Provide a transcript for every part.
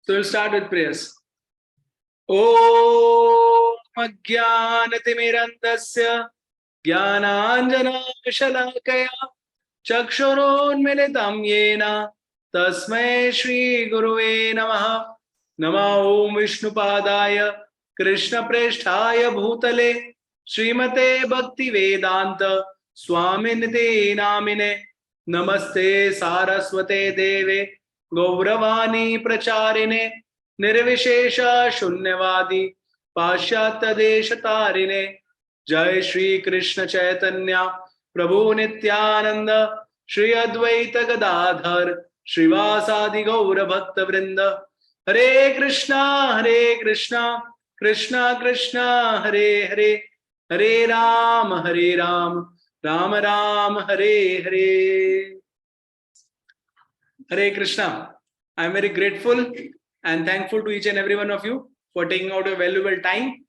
So we'll start with prayers. Om Ajnanatimirandasya Jnananjanashalaakaya Chakshurunmilitam Yena Tasmai Shri Guruve Namaha. Nama Om Vishnupadaya Krishna Presthaya Bhutale Srimate Bhakti Vedanta Swaminite Namine. Namaste Saraswate Deve Gauravani Pracharine Nirvishesha Shunyavadi Pashyatya Deshatarine. Jai Shri Krishna Chaitanya Prabhu Nityananda Shri Advaita Gadadhar Srivasadi Gaura Bhakta Vrinda. Hare Krishna Krishna Krishna Hare Hare, Hare Ram Ram Ram Hare Hare. Hare Krishna. I am very grateful and thankful to each and every one of you for taking out your valuable time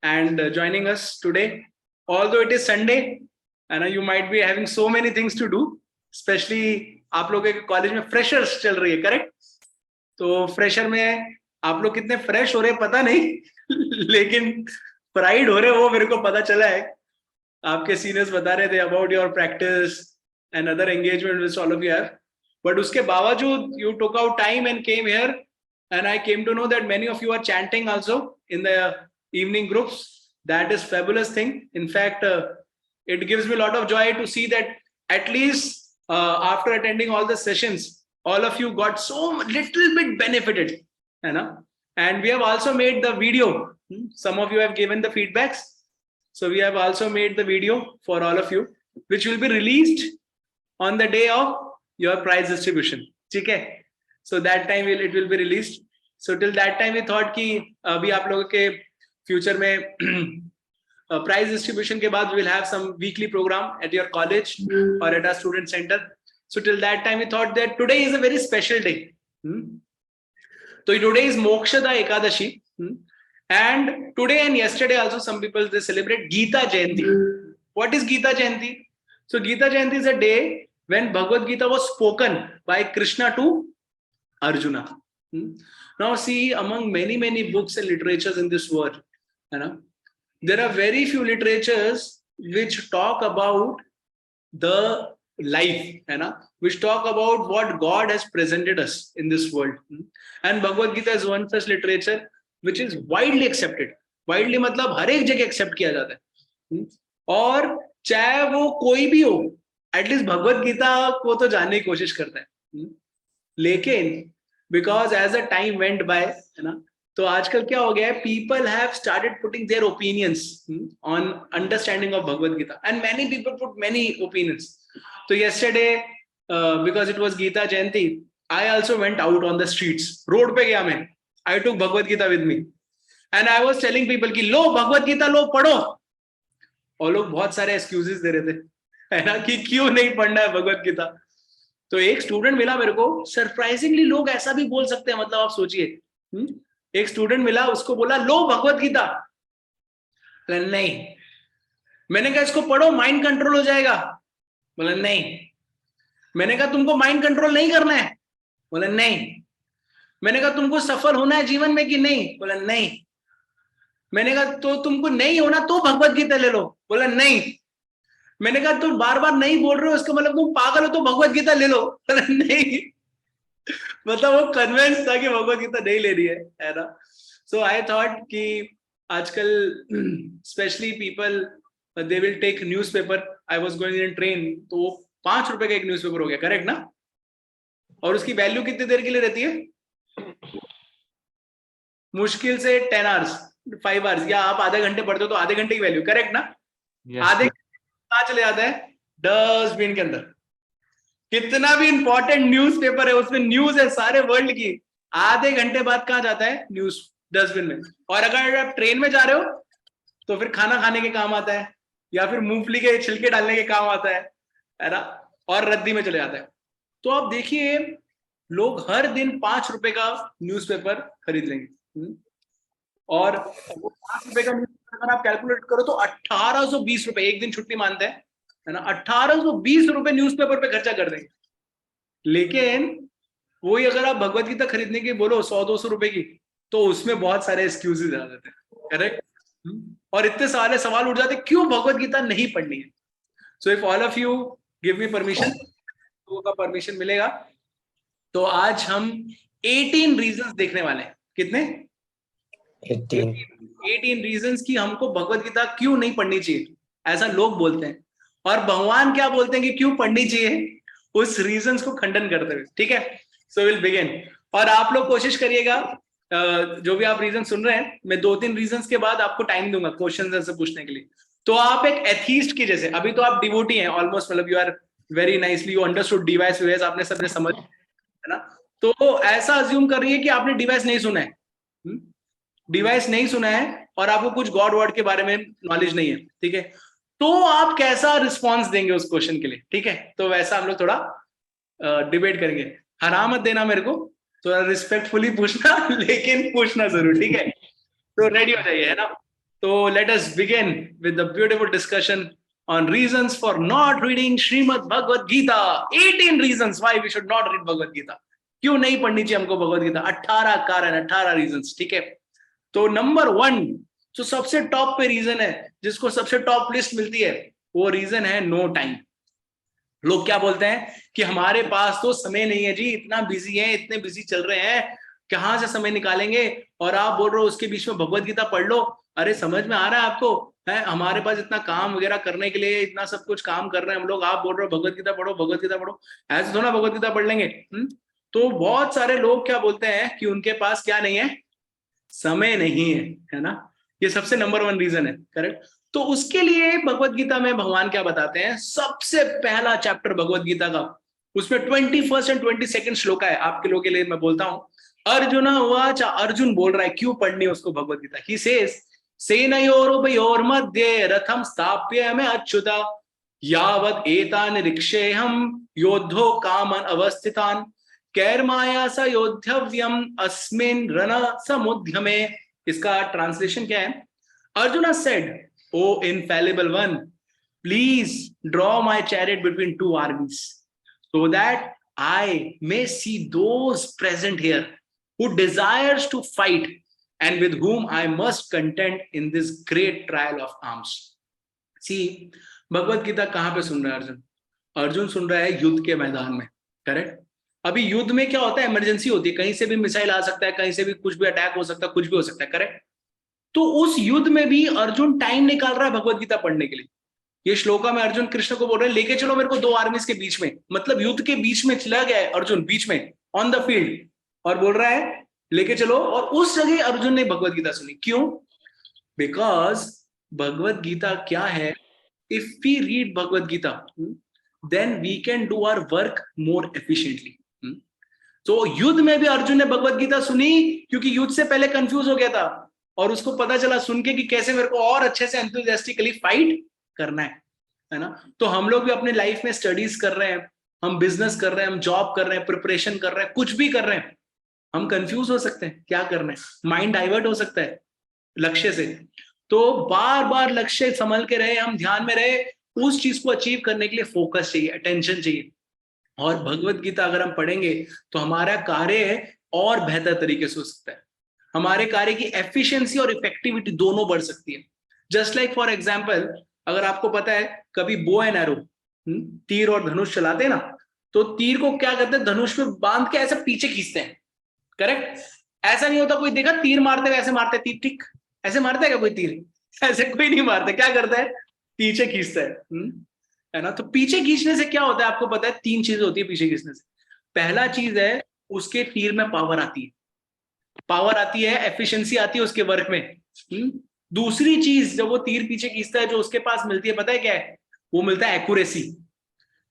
and joining us today. Although it is Sunday and you might be having so many things to do, especially आप लोगों के college में freshers चल रही है, correct? तो fresher में आप लोग कितने फ्रेश हो रहे हैं पता नहीं, लेकिन प्राइड हो रहे वो मेरे को पता चला है. आपके सीनियर्स बता रहे थे about your practice and other engagement which all of you have. But उसके बावजूद you took out time and came here and I came to know that many of you are chanting also in the evening groups. That is fabulous thing. In fact, it gives me a lot of joy to see that at least after attending all the sessions, all of you got so little bit benefited, you know? And we have also made the video. Some of you have given the feedbacks. So we have also made the video for all of you, which will be released on the day of your prize distribution. Okay? So that time it will be released. So till that time we thought कि अभी आप लोगों के future में prize distribution के बाद we will have some weekly program at your college or at our student center. So till that time we thought that today is a very special day. So today is Mokshada Ekadashi, and today and yesterday also some people they celebrate Gita Jayanti. What is Gita Jayanti? So Gita Jayanti is a day when Bhagavad Gita was spoken by Krishna to Arjuna. Now see, among many books and literatures in this world, you know, there are very few literatures which talk about the life, you know, which talk about what God has presented us in this world. And Bhagavad Gita is one such literature which is widely accepted. Widely मतलब हर एक जगह accept किया जाता है. और चाहे वो कोई भी हो, at least भगवद गीता को तो जानने की कोशिश करता है. लेकिन because as the time went by, है ना, तो आजकल क्या हो गया है, people have started putting their opinions on understanding of Bhagavad Gita, and many people put many opinions. So yesterday, because it was Gita Jayanti, I also went out on the streets. Road पे गया मैं. I took Bhagavad Gita with me, and I was telling people कि लो Bhagavad Gita लो पढ़ो. और लोग बहुत सारे excuses दे रहे थे, है ना, कि क्यों नहीं पढ़ना है भगवद गीता. तो एक स्टूडेंट मिला मेरे को, सरप्राइजिंगली लोग ऐसा भी बोल सकते हैं, मतलब आप सोचिए, एक स्टूडेंट मिला, उसको बोला लो भगवद गीता. नहीं. मैंने कहा इसको पढ़ो माइंड कंट्रोल हो जाएगा. बोला नहीं. मैंने कहा तुमको माइंड कंट्रोल नहीं करना है. बोला नहीं. मैंने कहा तुमको सफल होना है जीवन में कि नहीं. बोला नहीं. मैंने कहा तो तुमको नहीं होना तो भगवद गीता ले लो. बोला नहीं. मैंने कहा तुम बार बार नहीं बोल रहे हो, इसका मतलब तुम पागल हो, तो भगवद गीता ले लो. नहीं. मतलब वो कन्विंस था कि भगवद गीता नहीं ले रही है ना. सो आई थॉट कि आजकल specially people they will take newspaper. I was going in train, तो वो 5 रुपए का एक न्यूज़पेपर हो गया, करेक्ट ना? और उसकी वैल्यू कितनी देर के लिए रहती है? मुश्किल से 10 आवर्स, 5 आवर्स, या आप आधे घंटे पढ़ते हो तो आधे घंटे की वैल्यू, करेक्ट ना? आधे चले जाता है डस्टबिन के अंदर. कितना भी इंपॉर्टेंट न्यूज़पेपर है, उसमें न्यूज है सारे वर्ल्ड की, आधे घंटे बाद कहाँ जाता है? न्यूज डस्टबिन में. और अगर आप ट्रेन में जा रहे हो तो फिर खाना खाने के काम आता है, या फिर मूंगफली के छिलके डालने के काम आता है ना, और रद्दी में चले जाता है. तो आप देखिए लोग हर दिन 5 रुपए का न्यूज़पेपर खरीद लेंगे, और 5 रुपए का न्यूज़पेपर अगर आप कैलकुलेट करो तो 1820 रुपए, एक दिन छुट्टी मानते हैं, है ना, 1820 रुपए न्यूज़पेपर पे खर्चा कर देंगे. लेकिन वही अगर आप भगवत गीता खरीदने की बोलो 100-200 रुपए की, तो उसमें बहुत सारे एक्सक्यूजेज आ जाते हैं, करेक्ट। और इतने सारे सवाल उठ जाते क्यों भगवत गीता नहीं पढ़नी है। So if all of you give me permission, तो का परमिशन मिलेगा, तो आज हम 18 रीजंस देखने वाले हैं। कितने? 18 रीजंस की हमको भगवत गीता क्यों नहीं पढ़नी चाहिए, ऐसा लोग बोलते हैं। और भगवान क्या बोलते हैं कि क्यों पढ़नी चाहिए, उस रीजंस को खंडन करते हुए। ठीक है, सो विल बिगिन। और आप लोग कोशिश करिएगा, जो भी आप रीजन सुन रहे हैं, मैं 2-3 रीजंस के बाद आपको टाइम दूंगा क्वेश्चन आंसर पूछने के लिए। तो आप एक एथीस्ट की जैसे, अभी तो आप डिवोटी हैं ऑलमोस्ट, मतलब you are very nicely you understood device विवाइस, आपने सबने समझ, है ना। तो ऐसा अज्यूम करिए कि आपने डिवाइस नहीं सुना है, डिवाइस नहीं सुना है, और आपको कुछ गॉड वर्ड के बारे में नॉलेज नहीं है, ठीक है। तो आप कैसा रिस्पॉन्स देंगे उस क्वेश्चन के लिए, ठीक है। तो वैसा हम लोग थोड़ा डिबेट करेंगे। हरा मत देना मेरे को, थोड़ा रिस्पेक्टफुली पूछना लेकिन पूछना जरूर, ठीक है। तो रेडी हो जाइए, है ना। तो let us begin with the beautiful discussion on reasons for not reading Srimad Bhagavad Gita. 18 reasons why we should not read Bhagavad Gita. क्यों नहीं पढ़नी चाहिए हमको भगवत गीता, 18 कारण, 18 रीजंस, ठीक है। तो नंबर 1 जो सबसे टॉप पे रीजन है, जिसको सबसे टॉप लिस्ट मिलती है, वो रीजन है नो टाइम। लोग क्या बोलते हैं कि हमारे पास तो समय नहीं है जी, इतना बिजी है, इतने बिजी चल रहे हैं, कहां से समय निकालेंगे। और आप बोल रहे हो उसके बीच में भगवत गीता पढ़ लो। अरे समझ में आ रहा है आपको, है हमारे पास इतना काम वगैरह करने के लिए, इतना सब कुछ काम कर रहे हैं हम लोग, आप बोल रहे हो भगवत गीता पढ़ो, भगवत गीता पढ़ो। ऐसे थोड़ा भगवत गीता पढ़ लेंगे। तो बहुत सारे लोग क्या बोलते हैं कि उनके पास क्या नहीं है, समय नहीं है ना। ये सबसे नंबर 1 रीजन है, करेक्ट। तो उसके लिए भगवत गीता में भगवान क्या बताते हैं, सबसे पहला चैप्टर भगवत गीता का, उसमें 21st एंड 22nd श्लोक है। आपके लोगों के लिए मैं बोलता हूं, अर्जुन उवाच, अर्जुन बोल रहा है क्यों पढ़नी है उसको भगवत गीता। ही सेज सेनयोरुभयोर मध्ये रथम स्थाप्य में अच्युता यावत एतान रिक्षेहम योद्धो कामन अवस्थितान कैर्माया स योद्धव्यम अस्मिन रण समुद्यमे। इसका ट्रांसलेशन क्या है? Arjun said, O infallible one, please draw my chariot between two armies so that I may see those present here who desires to fight and with whom I must contend in this great trial of arms. See, Bhagavad Gita कहां पे सुन रहा है अर्जुन? अर्जुन सुन रहा है युद्ध के मैदान में, करेक्ट। अभी युद्ध में क्या होता है, इमरजेंसी होती है, कहीं से भी मिसाइल आ सकता है, कहीं से भी कुछ भी अटैक हो सकता है, कुछ भी हो सकता है, करेक्ट। तो उस युद्ध में भी अर्जुन टाइम निकाल रहा है भगवत गीता पढ़ने के लिए। ये श्लोका में अर्जुन कृष्ण को बोल रहे हैं लेके चलो मेरे को 2 आर्मीज के बीच में, मतलब युद्ध के बीच में चला गया है अर्जुन, बीच में ऑन द फील्ड, और बोल रहा है लेके चलो। और उस जगह अर्जुन ने भगवत गीता सुनी, क्यों? बिकॉज भगवत गीता क्या है, if we read Bhagavad Gita then we can do our work more efficiently. तो युद्ध में भी अर्जुन ने भगवत गीता सुनी, क्योंकि युद्ध से पहले कंफ्यूज हो गया था, और उसको पता चला सुन के कि कैसे मेरे को और अच्छे से एंथुसियास्टिकली फाइट करना है ना। तो हम लोग भी अपने लाइफ में स्टडीज कर रहे हैं, हम बिजनेस कर रहे हैं, हम जॉब कर रहे हैं, प्रिपरेशन कर रहे हैं, कुछ भी कर रहे हैं, हम कंफ्यूज हो सकते हैं क्या करना है, माइंड डाइवर्ट हो सकता है लक्ष्य से। तो बार बार लक्ष्य संभल के रहे, हम ध्यान में रहे, उस चीज को अचीव करने के लिए फोकस चाहिए, अटेंशन चाहिए। और भगवत गीता अगर हम पढ़ेंगे तो हमारा कार्य और बेहतर तरीके से हो सकता है, हमारे कार्य की एफिशिएंसी और इफेक्टिविटी दोनों बढ़ सकती है। जस्ट लाइक फॉर एग्जांपल, अगर आपको पता है कभी बो एंड एरो, तीर और धनुष चलाते हैं ना, तो तीर को क्या करते हैं, धनुष पे बांध के ऐसे पीछे खींचते हैं, करेक्ट। ऐसा नहीं होता, कोई देखा तीर मारते हुए ऐसे मारते तीर, ठीक ऐसे मारता है क्या कोई तीर? ऐसे कोई नहीं मारता, क्या करता है, पीछे खींचता है ना। तो पीछे खींचने से क्या होता है आपको पता है, 3 चीजें होती है पीछे खींचने से। पहला चीज है उसके तीर में पावर आती है, पावर आती है, एफिशिएंसी आती है उसके वर्क में। दूसरी चीज जब वो तीर पीछे खींचता है जो उसके पास मिलती है, पता है क्या है? वो मिलता है एक्यूरेसी,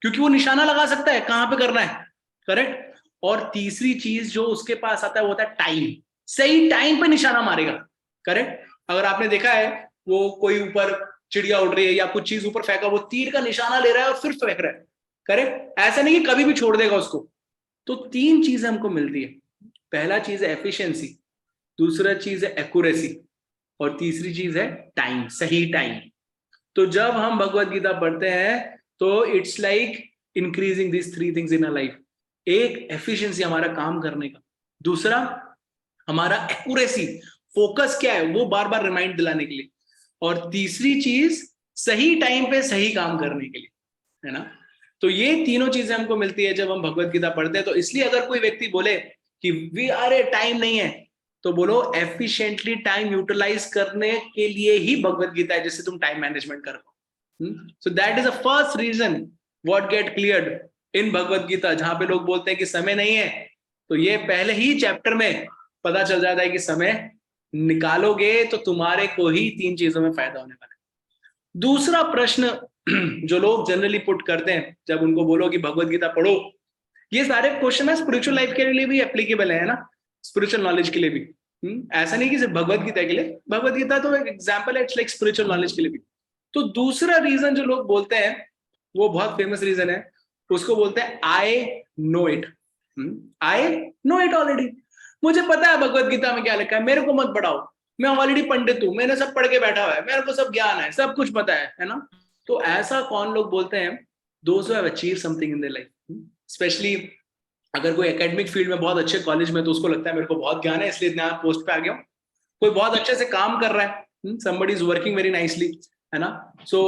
क्योंकि वो निशाना लगा सकता है कहां पे करना है, करेक्ट। और तीसरी चीज जो उसके पास आता है वो होता है टाइम, सही टाइम पे निशाना मारेगा, करेक्ट। अगर आपने देखा है वो कोई ऊपर चिड़िया उड़ रही है या कुछ चीज ऊपर फेंका, वो तीर का निशाना ले रहा है और फिर फेंक रहा है, करेक्ट। ऐसा नहीं कि कभी भी छोड़ देगा उसको। तो 3 चीजें हमको मिलती है, पहला चीज है एफिशिएंसी, दूसरा चीज है एक्यूरेसी, और तीसरी चीज है टाइम, सही टाइम। तो जब हम भगवत गीता पढ़ते हैं तो it's like increasing this 3 things in a life. एक एफिशिएंसी हमारा काम करने का, दूसरा हमारा एक्यूरेसी, फोकस क्या है वो बार बार रिमाइंड दिलाने के लिए, और तीसरी चीज सही टाइम पे सही काम करने के लिए, है ना। तो ये तीनों चीजें हमको मिलती है जब हम भगवत गीता पढ़ते हैं। तो इसलिए अगर कोई व्यक्ति बोले कि वी आर ए टाइम नहीं है, तो बोलो एफिशिएंटली टाइम यूटिलाइज करने के लिए ही भगवत गीता है, जिससे तुम टाइम मैनेजमेंट कर पाओ। So that is the first reason what get cleared in Bhagavad Gita. जहां पे लोग बोलते हैं कि समय नहीं है, तो ये पहले ही चैप्टर में पता चल जाता है कि समय निकालोगे तो तुम्हारे को ही तीन चीजों में फायदा होने वाला है। दूसरा प्रश्न जो लोग जनरली पुट करते हैं जब उनको बोलो कि भगवत गीता पढ़ो, ये सारे क्वेश्चन है स्पिरिचुअल लाइफ के लिए भी एप्लीकेबल है ना, स्पिरिचुअल नॉलेज के लिए भी। ऐसा नहीं कि सिर्फ भगवत गीता के लिए, भगवत गीता तो एक एग्जाम्पल है, इट्स लाइक स्पिरिचुअल नॉलेज के लिए भी। तो दूसरा रीजन जो लोग बोलते हैं वो बहुत फेमस रीजन है, उसको बोलते हैं I know it. I know it already, मुझे पता है भगवत गीता में क्या लिखा है, मेरे को मत पढ़ाओ, मैं ऑलरेडी पंडित हूं, मैंने सब पढ़ के बैठा हुआ है, मेरे को सब ज्ञान है, सब कुछ पता है ना। तो ऐसा कौन लोग बोलते हैं? Those who have achieved something in their life, specially अगर कोई एकेडमिक फील्ड में बहुत अच्छे कॉलेज में, तो उसको लगता है मेरे को बहुत ज्ञान है इसलिए इतना पोस्ट पे आ गया हूं। कोई बहुत अच्छे से काम कर रहा है, somebody is working very nicely, है ना। so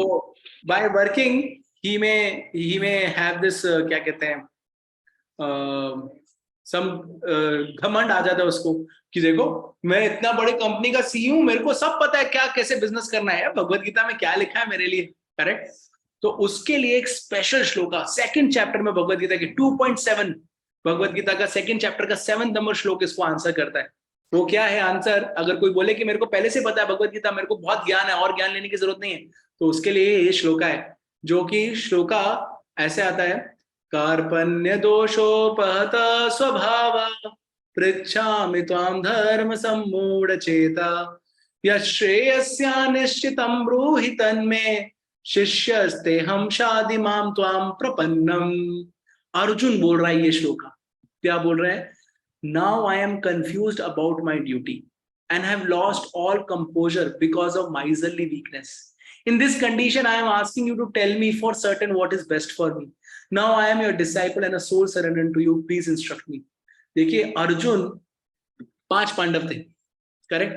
by working he may have this क्या कहते हैं सम घमंड आ जाता है उसको कि देखो मैं इतना बड़े कंपनी का सीईओ हूं, मेरे को सब पता है क्या कैसे बिजनेस करना है, भगवत गीता में क्या लिखा है मेरे लिए, करेक्ट। तो उसके लिए एक स्पेशल श्लोका सेकंड चैप्टर में भगवत गीता की 2.7, भगवत गीता का सेकंड चैप्टर का 7 नंबर श्लोक इसको आंसर करता है। वो क्या है आंसर? अगर कोई बोले कि मेरे को पहले से पता है भगवत गीता, मेरे को बहुत ज्ञान है और ज्ञान लेने की जरूरत नहीं है, तो उसके लिए ये श्लोका है, जो कि श्लोका ऐसे आता है, कार्पण्य दोषोपहत स्वभाव पृच्छामि त्वां धर्म सम्मूढ़ चेता यश्रेयस्या निश्चितं ब्रूहि तन्मे शिष्यस्ते हम शादि माम त्वां प्रपन्नम। अर्जुन बोल रहा है ये श्लोका, क्या बोल रहा है? Now I am confused about my duty and have lost all composure because of miserly weakness. In this condition, I am asking you to tell me for certain what is best for me. Now I am your disciple and a soul surrendered to you. Please instruct me. देखिए अर्जुन 5 पांडव थे, correct.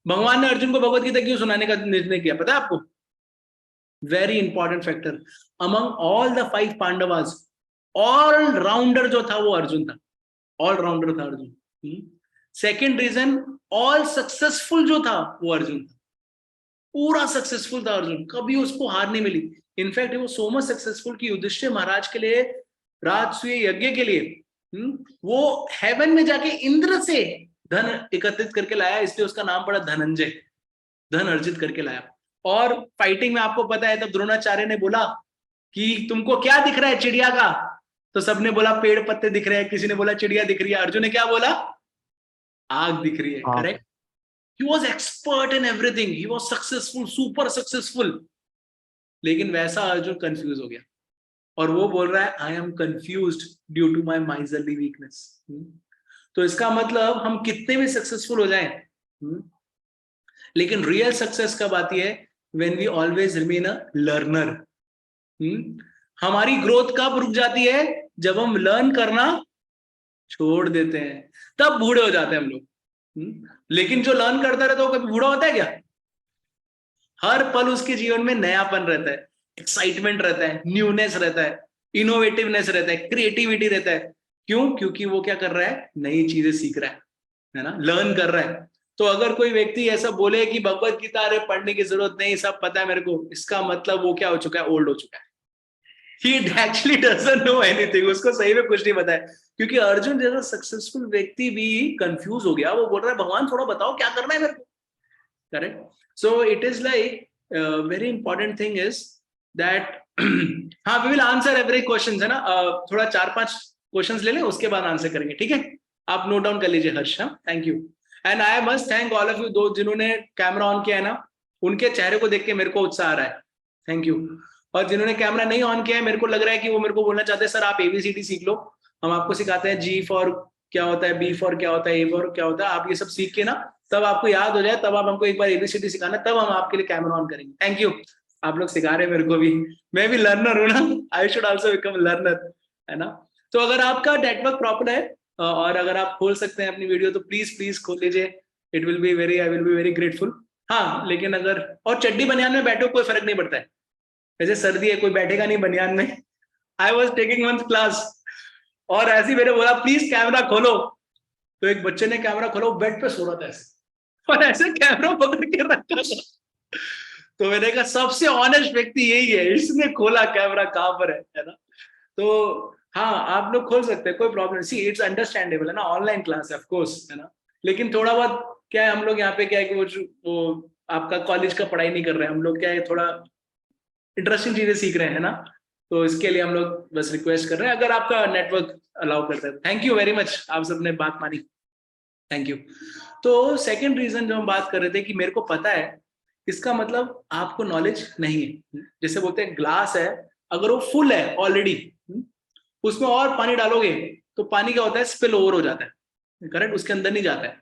भगवान ने अर्जुन को भगवत गीता क्यों सुनाने का निर्णय किया पता है आपको? Very important factor, among all the 5 Pandavas all rounder जो था वो अर्जुन था, ऑलराउंडर था Arjun. Second reason, all successful जो था वो अर्जुन था, पूरा सक्सेसफुल था अर्जुन, कभी उसको हार नहीं मिली। इनफैक्ट वो सो मच सक्सेसफुल कि युधिष्ठिर महाराज के लिए राजसूय यज्ञ के लिए वो हेवन में जाके इंद्र से धन एकत्रित करके लाया, इसलिए उसका नाम पड़ा धनंजय, धन अर्जित करके लाया। और फाइटिंग में आपको पता है तब द्रोणाचार्य ने बोला कि तुमको क्या दिख रहा है चिड़िया का, तो सबने बोला पेड़ पत्ते दिख रहे हैं, किसी ने बोला चिड़िया दिख रही है, अर्जुन ने क्या बोला? आग दिख रही है, correct. He was expert in everything, he was successful, super successful. लेकिन वैसा अर्जुन कंफ्यूज हो गया और वो बोल रहा है I am confused due to my miserly weakness. तो इसका मतलब हम कितने भी सक्सेसफुल हो जाएं, लेकिन रियल सक्सेस कब आती है? When we always remain a learner. हमारी ग्रोथ कब रुक जाती है? जब हम लर्न करना छोड़ देते हैं, तब बूढ़े हो जाते हैं हम लोग। लेकिन जो लर्न करता रहता है वो कभी बूढ़ा होता है क्या? हर पल उसके जीवन में नयापन रहता है, एक्साइटमेंट रहता है, न्यूनेस रहता है, इनोवेटिवनेस रहता है, क्रिएटिविटी रहता है। क्यों? क्योंकि वो क्या कर रहा है? नई चीजें सीख रहा है ना, लर्न कर रहा है। तो अगर कोई व्यक्ति ऐसा बोले कि भगवत गीता अरे पढ़ने की जरूरत नहीं, सब पता है मेरे को, इसका मतलब वो क्या हो चुका है? ओल्ड हो चुका है। He actually doesn't know anything, उसको सही में कुछ नहीं पता है। क्योंकि अर्जुन जैसा सक्सेसफुल व्यक्ति भी कंफ्यूज हो गया, वो बोल रहा है भगवान थोड़ा बताओ क्या करना है मेरे को, correct. So it is like very important thing is that हाँ we will answer every question, है ना। थोड़ा 4-5 क्वेश्चंस ले लें, उसके बाद आंसर करेंगे, ठीक है। आप नोट डाउन कर लीजिए Harsh. Thank you and I must thank all of you, दो जिन्होंने कैमरा ऑन किया है ना, उनके चेहरे को देख के मेरे को उत्साह आ रहा है, थैंक यू। और जिन्होंने कैमरा नहीं ऑन किया है, मेरे को लग रहा है कि वो मेरे को बोलना चाहते हैं सर आप ABCD सीख लो, हम आपको सिखाते हैं G फॉर क्या होता है, B फॉर क्या होता है, A फॉर क्या होता है, आप ये सब सीख के ना तब आपको याद हो जाए, तब आप हमको एक बार ABCD सिखाना, तब हम आपके लिए कैमरा ऑन करेंगे। थैंक यू, आप लोग सिखा रहे हैं मेरे को भी, मैं भी लर्नर हूँ ना, I should also become learner, है ना। तो अगर आपका नेटवर्क प्रॉपर है और अगर आप खोल सकते हैं अपनी वीडियो तो प्लीज प्लीज खोल लीजिए, it will be very, I will be very grateful. हाँ लेकिन अगर, और चड्डी बनियान में बैठो कोई फर्क नहीं पड़ता है, जैसे सर्दी है कोई बैठेगा नहीं बनियान में। I was taking one class और ऐसे ही मैंने बोला प्लीज कैमरा खोलो, तो एक बच्चे ने कैमरा खोला, वो बेड पे सो रहा था ऐसे और ऐसे कैमरा पकड़ के रखा था। तो मैंने कहा सबसे ऑनेस्ट व्यक्ति यही है, इसने खोला कैमरा कहां पर है ना। तो हाँ आप लोग खोल सकते हैं, कोई प्रॉब्लम, सी इट्स अंडरस्टैंडेबल है ना, ऑनलाइन क्लास है ऑफ कोर्स है ना। लेकिन थोड़ा बहुत क्या है, हम लोग यहाँ पे क्या है कि वो आपका कॉलेज का पढ़ाई नहीं कर रहे हैं हम लोग, क्या है थोड़ा इंटरेस्टिंग चीजें सीख रहे हैं ना। तो इसके लिए हम लोग बस रिक्वेस्ट कर रहे हैं अगर आपका नेटवर्क अलाउ करता है। थैंक यू वेरी मच, आप सबने बात मानी, थैंक यू। तो सेकंड रीजन जो हम बात कर रहे थे कि मेरे को पता है, इसका मतलब आपको नॉलेज नहीं है। जैसे बोलते हैं ग्लास है, अगर वो फुल है ऑलरेडी, उसमें और पानी डालोगे तो पानी क्या होता है, स्पिल ओवर हो जाता है, करेक्ट, उसके अंदर नहीं जाता है।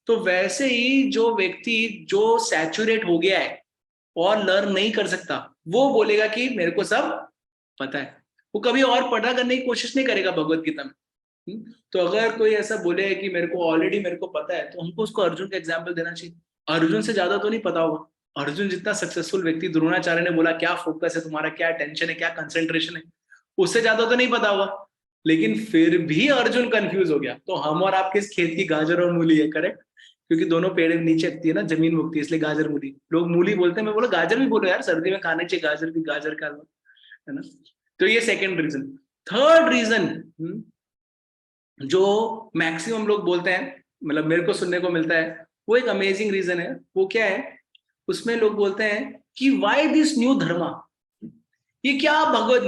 तो वैसे ही जो व्यक्ति जो सैचुरेट हो गया है और लर्न नहीं कर सकता, वो बोलेगा कि मेरे को सब पता है, वो कभी और पढ़ा करने की कोशिश नहीं करेगा भगवत गीता में। तो अगर कोई ऐसा बोले कि मेरे को ऑलरेडी मेरे को पता है, तो हमको उसको अर्जुन का एग्जाम्पल देना चाहिए। अर्जुन से ज्यादा तो नहीं पता होगा, अर्जुन जितना सक्सेसफुल व्यक्ति, द्रोणाचार्य ने बोला क्या फोकस है तुम्हारा, क्या टेंशन है, क्या कंसेंट्रेशन है, उससे ज्यादा तो नहीं पता होगा। लेकिन फिर भी अर्जुन कंफ्यूज हो गया। तो हम और आपके इस खेत की गाजर और मूली है, करेक्ट, क्योंकि दोनों पेड़ नीचे उगती है ना, जमीन में उगती है, इसलिए गाजर मूली, लोग मूली बोलते हैं, मैं बोला गाजर भी बोलो यार, सर्दी में खाने चाहिए गाजर भी, गाजर का है ना। तो ये सेकंड रीजन। थर्ड रीजन जो मैक्सिमम लोग बोलते हैं, मतलब मेरे को सुनने को मिलता है, वो एक अमेजिंग रीजन है। वो क्या है, उसमें लोग बोलते हैं कि व्हाई दिस न्यू धर्मा, ये क्या भगवत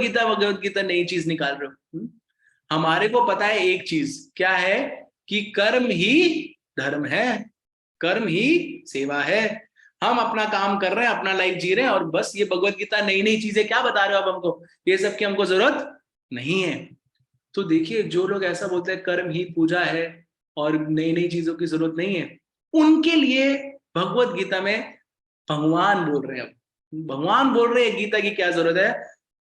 गीता नई चीज निकाल रहे हो। हमारे को पता है एक चीज क्या है, कि कर्म ही धर्म है, कर्म ही सेवा है। हम अपना काम कर रहे हैं, अपना लाइफ जी रहे हैं, और बस ये भगवत गीता नई नई चीजें क्या बता रहे हो आप हमको, ये सब की हमको जरूरत नहीं है। तो देखिए जो लोग ऐसा बोलते हैं कर्म ही पूजा है और नई नई चीजों की जरूरत नहीं है, उनके लिए भगवत गीता में भगवान बोल रहे हैं, भगवान बोल रहे हैं गीता की क्या जरूरत है।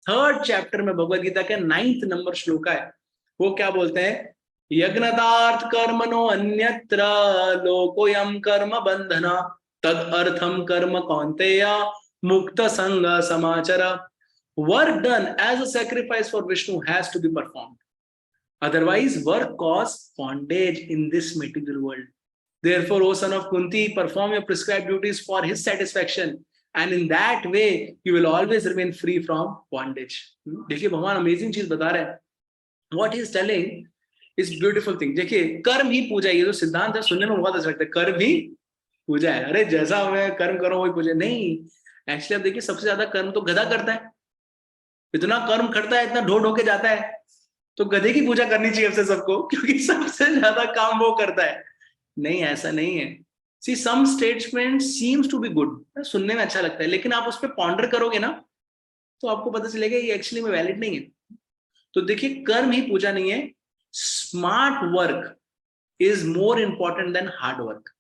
थर्ड चैप्टर में भगवत गीता के 9th नंबर श्लोक है, वो क्या बोलते हैं, यज्ञतार्थ कर्मणो अन्यत्र लोकोयम कर्म बंधना तद अर्थम कर्म कौन्तेय मुक्त संग समाचर, work done as a sacrifice for Vishnu has to be performed, otherwise work cause bondage in this material world. Therefore, O son of Kunti, perform your prescribed duties for his satisfaction, and in that way you will always remain free from bondage. देखिए भगवान amazing चीज बता रहे हैं, what he is telling is beautiful thing। देखिए कर्म ही पूजा, ये जो सिद्धांत है सुनने में बहुत अच्छा लगता है, कर्म ही पूजा है, अरे जैसा मैं कर्म करो वही पूजा नहीं। एक्चुअली आप देखिए सबसे ज्यादा कर्म तो गधा करता है, इतना कर्म करता है, इतना ढो ढो के जाता है, तो गधे की पूजा करनी चाहिए सबसे सबको, क्योंकि सबसे ज्यादा काम वो करता है। नहीं ऐसा नहीं है। See some statement seems to be good, सुनने में अच्छा लगता है, लेकिन आप उस पर पॉन्डर करोगे ना तो आपको पता चलेगा ये एक्चुअली में वैलिड नहीं है। तो देखिए कर्म ही पूजा नहीं है, smart work is more important than hard work.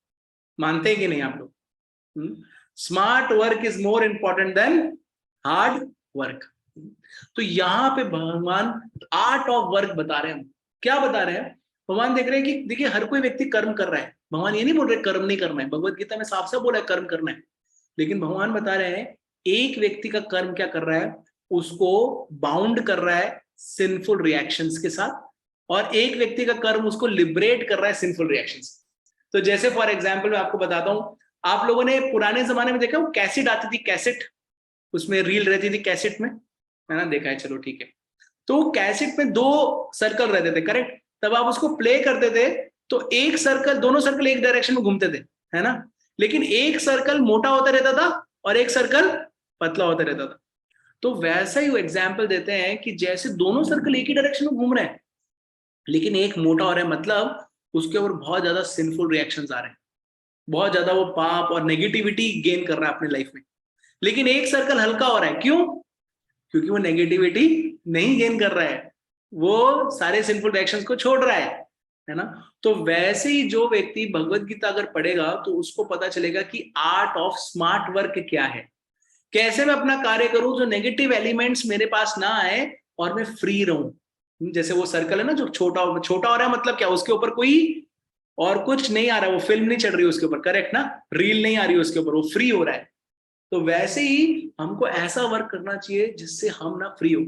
मानते हैं कि नहीं आप लोग, smart work is more important than hard work. तो यहाँ पे भगवान आर्ट ऑफ वर्क बता रहे हैं। हम क्या बता रहे हैं, भगवान देख रहे हैं कि देखिए हर कोई व्यक्ति कर्म कर रहा है, भगवान ये नहीं बोल रहे कर्म नहीं करना है, भगवत गीता में साफ साफ बोला है कर्म करना है, लेकिन भगवान बता रहे हैं एक व्यक्ति का कर्म क्या कर रहा है, उसको बाउंड कर रहा है सिंफुल रिएक्शंस के साथ, और एक व्यक्ति का कर्म उसको लिबरेट कर रहा है सिंफुल रिएक्शंस। तो जैसे फॉर एग्जाम्पल मैं आपको बताता हूँ, आप लोगों ने पुराने जमाने में देखा वो कैसेट आती थी, कैसेट, उसमें रील रहती थी कैसेट में, है ना, देखा है, चलो ठीक है। तो कैसेट में 2 सर्कल रहते थे, करेक्ट, तब आप उसको प्ले करते थे तो एक सर्कल, दोनों सर्कल एक डायरेक्शन में घूमते थे, है ना, लेकिन एक सर्कल मोटा होता रहता था और एक सर्कल पतला होता रहता था। तो वैसा ही वो एग्जाम्पल देते हैं कि जैसे दोनों सर्कल एक ही डायरेक्शन में घूम रहे हैं, लेकिन एक मोटा हो रहा है, मतलब उसके ऊपर बहुत ज्यादा सिंफुल रिएक्शंस आ रहे हैं, बहुत ज्यादा वो पाप और नेगेटिविटी गेन कर रहा है अपने लाइफ में। लेकिन एक सर्कल हल्का हो रहा है, क्यों, क्योंकि वो नेगेटिविटी नहीं गेन कर रहा है, वो सारे सिंफुल रिएक्शंस को छोड़ रहा है ना। तो वैसे ही जो व्यक्ति भगवत गीता अगर पढ़ेगा तो उसको पता चलेगा कि आर्ट ऑफ स्मार्ट वर्क क्या है, कैसे मैं अपना कार्य करूं जो नेगेटिव एलिमेंट्स मेरे पास ना आए और मैं फ्री रहूं। जैसे वो सर्कल है ना जो छोटा छोटा हो रहा है, मतलब क्या, उसके ऊपर कोई और कुछ नहीं आ रहा है, वो फिल्म नहीं चल रही उसके ऊपर, करेक्ट ना, रील नहीं आ रही उसके ऊपर, वो फ्री हो रहा है। तो वैसे ही हमको ऐसा वर्क करना चाहिए जिससे हम ना फ्री हो।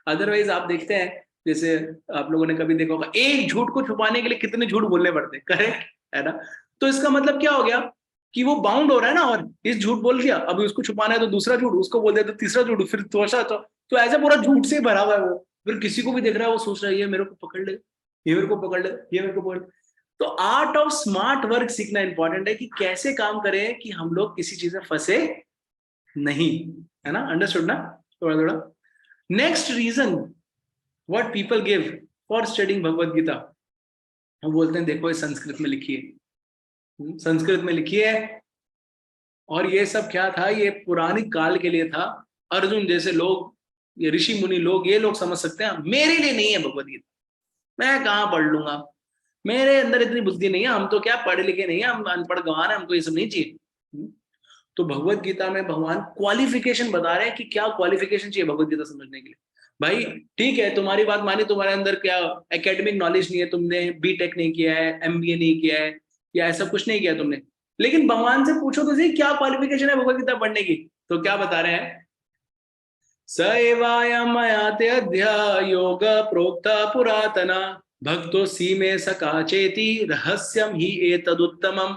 अदरवाइज आप देखते हैं, जैसे आप लोगों ने कभी देखा होगा, एक झूठ को छुपाने के लिए कितने झूठ बोलने पड़ते हैं, करेक्ट है ना। तो इसका मतलब क्या हो गया कि वो बाउंड हो रहा है ना, और इस झूठ बोल दिया, अभी उसको छुपाना है तो दूसरा झूठ, उसको बोल दिया तो तीसरा झूठ, फिर चौथा, तो ऐसा पूरा झूठ से भरा हुआ है वो। फिर किसी को भी देख रहा है वो सोच रहा है ये मेरे को पकड़ ले, ये मेरे को पकड़ ले, ये मेरे को पकड़ ले। तो आर्ट ऑफ स्मार्ट वर्क सीखना इंपॉर्टेंट है कि कैसे काम करें कि हम लोग किसी चीज में फंसे नहीं, है ना, अंडरस्टूड ना, थोड़ा थोड़ा। Next reason what people give for studying Bhagavad Gita, हम बोलते हैं देखो ये संस्कृत में लिखी है, संस्कृत में लिखी है, और ये सब क्या था, ये पुरानी काल के लिए था। अर्जुन जैसे लोग, ये ऋषि मुनि लोग, ये लोग समझ सकते हैं, मेरे लिए नहीं है भगवत गीता, मैं कहाँ पढ़ लूंगा, मेरे अंदर इतनी बुद्धि नहीं है, हम तो क्या पढ़े लिखे नहीं है, हम अनपढ़ गंवार है, हमको ये सब नहीं चाहिए। तो भगवत गीता में भगवान क्वालिफिकेशन बता रहे हैं कि क्या क्वालिफिकेशन चाहिए भगवत गीता समझने के लिए। भाई ठीक है, तुम्हारी बात मानी, तुम्हारे अंदर क्या एकेडमिक नॉलेज नहीं है, तुमने बीटेक नहीं किया है, एमबीए नहीं किया है, या ऐसा कुछ नहीं किया तुमने, लेकिन भगवान से पूछो तो सही क्या क्वालिफिकेशन है भगवत गीता पढ़ने की। तो क्या बता रहे हैं, स एवायम मयाते अध्याय योग प्रोक्ता पुरातना भक्तो सीमे सका चेति रहस्यम ही एतदुत्तमम्।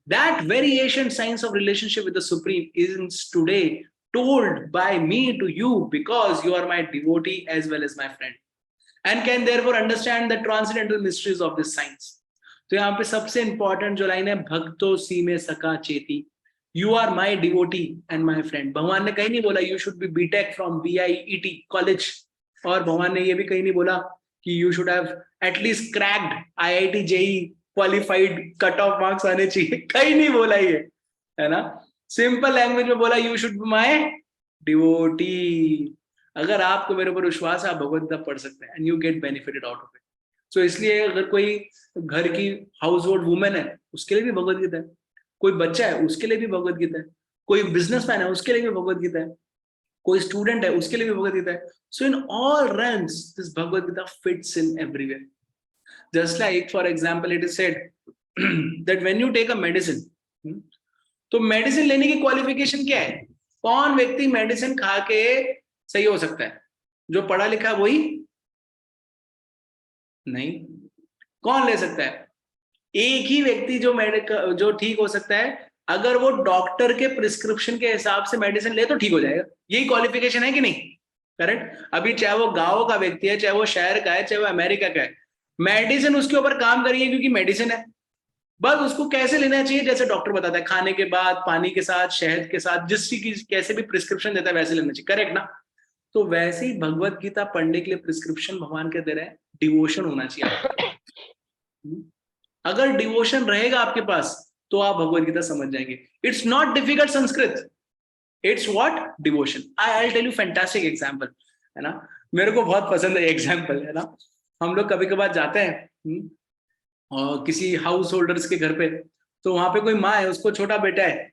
That very ancient science of relationship with the Supreme is today told by me to you because you are my devotee as well as my friend and can therefore understand the transcendental mysteries of this science. तो यहाँ पे सबसे important जो line है, भक्तो सी में सका चेती, you are my devotee and my friend. भगवान ने कहीं नहीं बोला you should be BTech from BIET college, और भगवान ने ये भी कहीं नहीं बोला कि you should have at least cracked IIT JEE qualified, cut off marks आने चाहिए, कहीं नहीं बोला ये, है ना। सिंपल लैंग्वेज में बोला you should be my devotee. अगर आपको मेरे ऊपर विश्वास है, आप भगवत गीता पढ़ सकते हैं and you get benefited out of it. So इसलिए अगर कोई घर की हाउस होल्ड वुमेन है उसके लिए भी भगवत गीता है, कोई बच्चा है उसके लिए भी भगवत गीता है, कोई बिजनेसमैन है उसके लिए भी भगवत गीता है, कोई स्टूडेंट है उसके लिए भी भगवत गीता है। So in all realms this Bhagavad Gita fits in everywhere. Just like for example it is said that when you take a medicine, तो मेडिसिन लेने की क्वालिफिकेशन क्या है, कौन व्यक्ति मेडिसिन खा के सही हो सकता है, जो पढ़ा लिखा है वही नहीं, कौन ले सकता है, एक ही व्यक्ति जो ठीक हो सकता है अगर वो डॉक्टर के प्रिस्क्रिप्शन के हिसाब से मेडिसिन ले तो ठीक हो जाएगा, यही क्वालिफिकेशन है कि नहीं, करेक्ट। अभी चाहे वो गांव का व्यक्ति है, चाहे वो शहर का है, चाहे वो अमेरिका का है, मेडिसिन उसके ऊपर काम करिए क्योंकि मेडिसिन है, बस उसको कैसे लेना चाहिए जैसे डॉक्टर बताता है, खाने के बाद, पानी के साथ, शहद के साथ, जिस चीज की कैसे भी प्रिस्क्रिप्शन देता है वैसे लेना चाहिए, करेक्ट ना। तो वैसे ही भगवत गीता पढ़ने के लिए प्रिस्क्रिप्शन भगवान के दे रहे हैं, डिवोशन होना चाहिए। अगर डिवोशन रहेगा आपके पास तो आप भगवत गीता समझ जाएंगे। It's not difficult Sanskrit, it's what, devotion. I tell you fantastic example, है ना, मेरे को बहुत पसंद है एग्जांपल, है ना। हम लोग कभी कभार जाते हैं और किसी हाउस होल्डर्स के घर पे, तो वहां पे कोई माँ है, उसको छोटा बेटा है,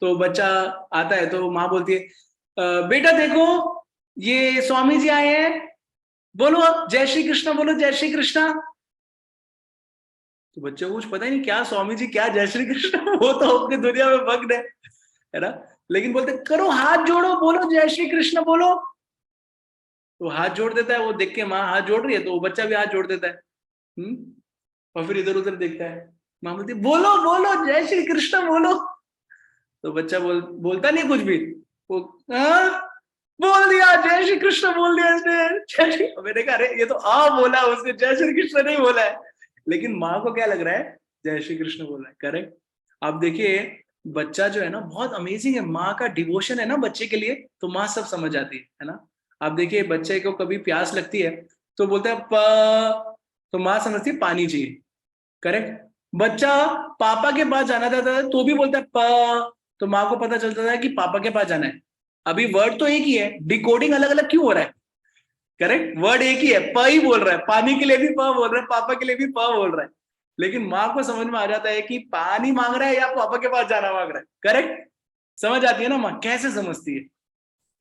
तो बच्चा आता है तो माँ बोलती है बेटा देखो ये स्वामी जी आए हैं, बोलो जय श्री कृष्णा, बोलो जय श्री कृष्णा। तो बच्चे को कुछ पता ही नहीं क्या स्वामी जी क्या जय श्री कृष्ण, वो तो अपनी दुनिया में मग्न है ना। लेकिन बोलते करो हाथ जोड़ो, बोलो जय श्री कृष्ण बोलो, तो हाथ जोड़ देता है, वो देख के माँ हाथ जोड़ रही है तो वो बच्चा भी हाथ जोड़ देता है। और फिर इधर उधर देखता है, माँ बोलती बोलो बोलो जय श्री कृष्ण बोलो, तो बच्चा बोलता नहीं कुछ भी, वो बोल दिया जय श्री कृष्ण बोल दिया इसने, जय श्री, मैंने कहा अरे ये तो बोला उसने, जय श्री कृष्ण नहीं बोला है, लेकिन माँ को क्या लग रहा है जय श्री कृष्ण बोल रहा है, करेक्ट। आप देखिए बच्चा जो है ना बहुत अमेजिंग है, माँ का डिवोशन है ना बच्चे के लिए, तो माँ सब समझ आती है ना। आप देखिए बच्चे को कभी प्यास लगती है तो बोलता है प, तो माँ समझती है पानी चाहिए, करेक्ट। बच्चा पापा के पास जाना चाहता है तो भी बोलता है प, तो माँ को पता चलता है कि पापा के पास जाना है। अभी वर्ड तो एक ही है, डिकोडिंग अलग अलग क्यों हो रहा है, करेक्ट, वर्ड एक ही है, प ही बोल रहा है, पानी के लिए भी प बोल रहा है, पापा के लिए भी प बोल रहा है, लेकिन माँ को समझ में आ जाता है कि पानी मांग रहा है या पापा के पास जाना मांग रहा है, करेक्ट। समझ आती है ना माँ, कैसे समझती है।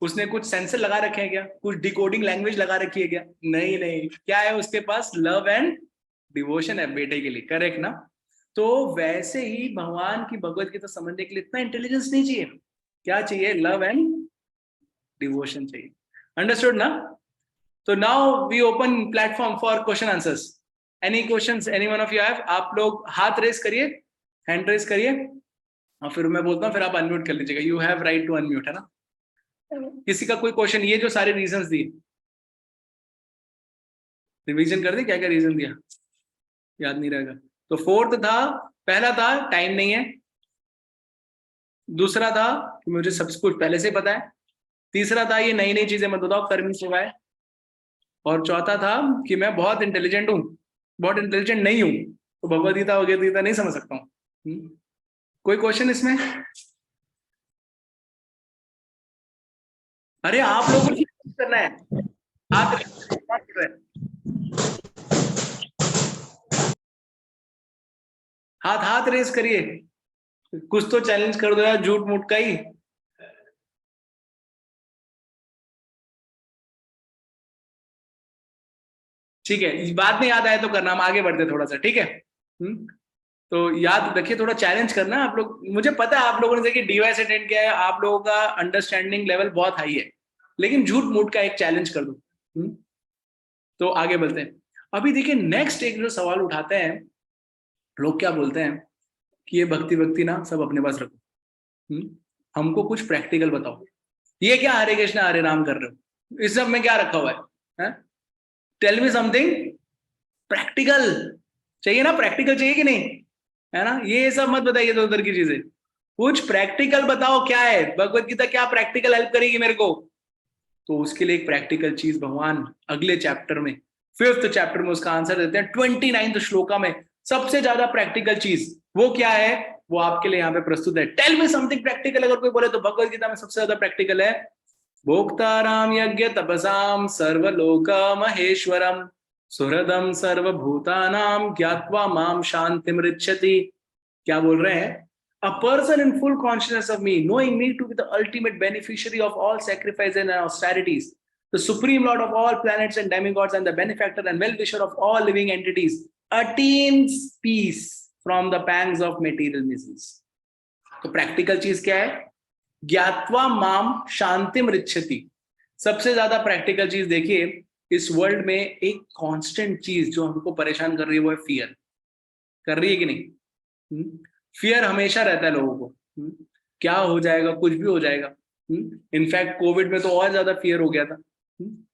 उसने कुछ सेंसर लगा रखे हैं क्या, कुछ डिकोडिंग लैंग्वेज लगा रखी है क्या? नहीं नहीं, क्या है उसके पास? लव एंड डिवोशन है बेटे के लिए, करेक्ट ना? तो वैसे ही भगवान की भगवत गीता समझने के लिए इतना इंटेलिजेंस नहीं चाहिए, क्या चाहिए? लव एंड डिवोशन चाहिए। अंडरस्टूड ना? तो now we open platform for question answers. Any questions any one of you have? आप लोग हाथ रेस करिए, हैंड रेस करिए, और फिर मैं बोलता हूँ, फिर आप अनम्यूट कर लीजिएगा। You have right to unmute, है ना? किसी का कोई क्वेश्चन? ये जो सारे रीजंस दिए, रिवीजन कर दे, क्या क्या रीजन दिया, याद नहीं रहेगा। तो फोर्थ था, पहला था टाइम नहीं है, दूसरा था कि मुझे सब कुछ पहले से पता है, तीसरा था ये नई नई चीजें मत बताओ, कर्म सिवाय, और चौथा था कि मैं बहुत इंटेलिजेंट हूँ, बहुत इंटेलिजेंट नहीं हूँ, तो भगवद गीता वगैरह गीता नहीं समझ सकता हूँ। कोई क्वेश्चन इसमें? अरे आप लोगों को करना है, हाथ हाथ हाथ रेस करिए, कुछ तो चैलेंज कर दो यार, झूठ मूठ का ही। ठीक है, बात में याद आया तो करना, हम आगे बढ़ते थोड़ा सा, ठीक है? तो याद रखिए, थोड़ा चैलेंज करना आप लोग। मुझे पता है आप लोगों ने देखिए डीवाईस अटेंड किया है, आप लोगों का अंडरस्टैंडिंग लेवल बहुत हाई है, लेकिन झूठ मूठ का एक चैलेंज कर दो। तो आगे बढ़ते हैं। अभी देखिए नेक्स्ट एक जो सवाल उठाते हैं, लोग क्या बोलते हैं कि ये भक्ति भक्ति ना सब अपने पास रखो, हमको कुछ प्रैक्टिकल बताओ। ये क्या हरे कृष्णा हरे राम कर रहे हो, इस सब में क्या रखा हुआ है? Tell me something practical. चाहिए ना, प्रैक्टिकल चाहिए कि नहीं, है ना? ये सब मत बताइए तो उधर की चीजें, कुछ प्रैक्टिकल बताओ। क्या है भगवत गीता, क्या प्रैक्टिकल हेल्प करेगी मेरे को? तो उसके लिए एक प्रैक्टिकल चीज भगवान अगले चैप्टर में, 5th चैप्टर में उसका आंसर देते हैं 29th श्लोका में। सबसे ज्यादा प्रैक्टिकल चीज वो क्या है, वो आपके लिए यहाँ पे प्रस्तुत है। टेल मी समथिंग प्रैक्टिकल, अगर कोई बोले तो भगवत गीता में सबसे ज्यादा प्रैक्टिकल है, भोक्ताराम यज्ञ तपसाम सर्वलोक महेश्वरम सुहृदम सर्वभूतानाम ज्ञात्वा माम शांतिमृच्छति। क्या बोल रहे हैं? A person in full consciousness of me, knowing me to be the ultimate beneficiary of all sacrifices and austerities, the supreme lord of all planets and demigods, and the benefactor and well-wisher of all living entities, attains peace from the pangs of material miseries. तो practical चीज क्या है? ज्ञात्वा माम शांतिम रिच्छति। सबसे ज्यादा practical चीज देखिए, इस वर्ल्ड में एक कांस्टेंट चीज जो हमको परेशान कर रही है वो है फियर। कर रही है कि नहीं? फियर हमेशा रहता है लोगों को, क्या हो जाएगा, कुछ भी हो जाएगा। इनफैक्ट कोविड में तो और ज्यादा फियर हो गया था,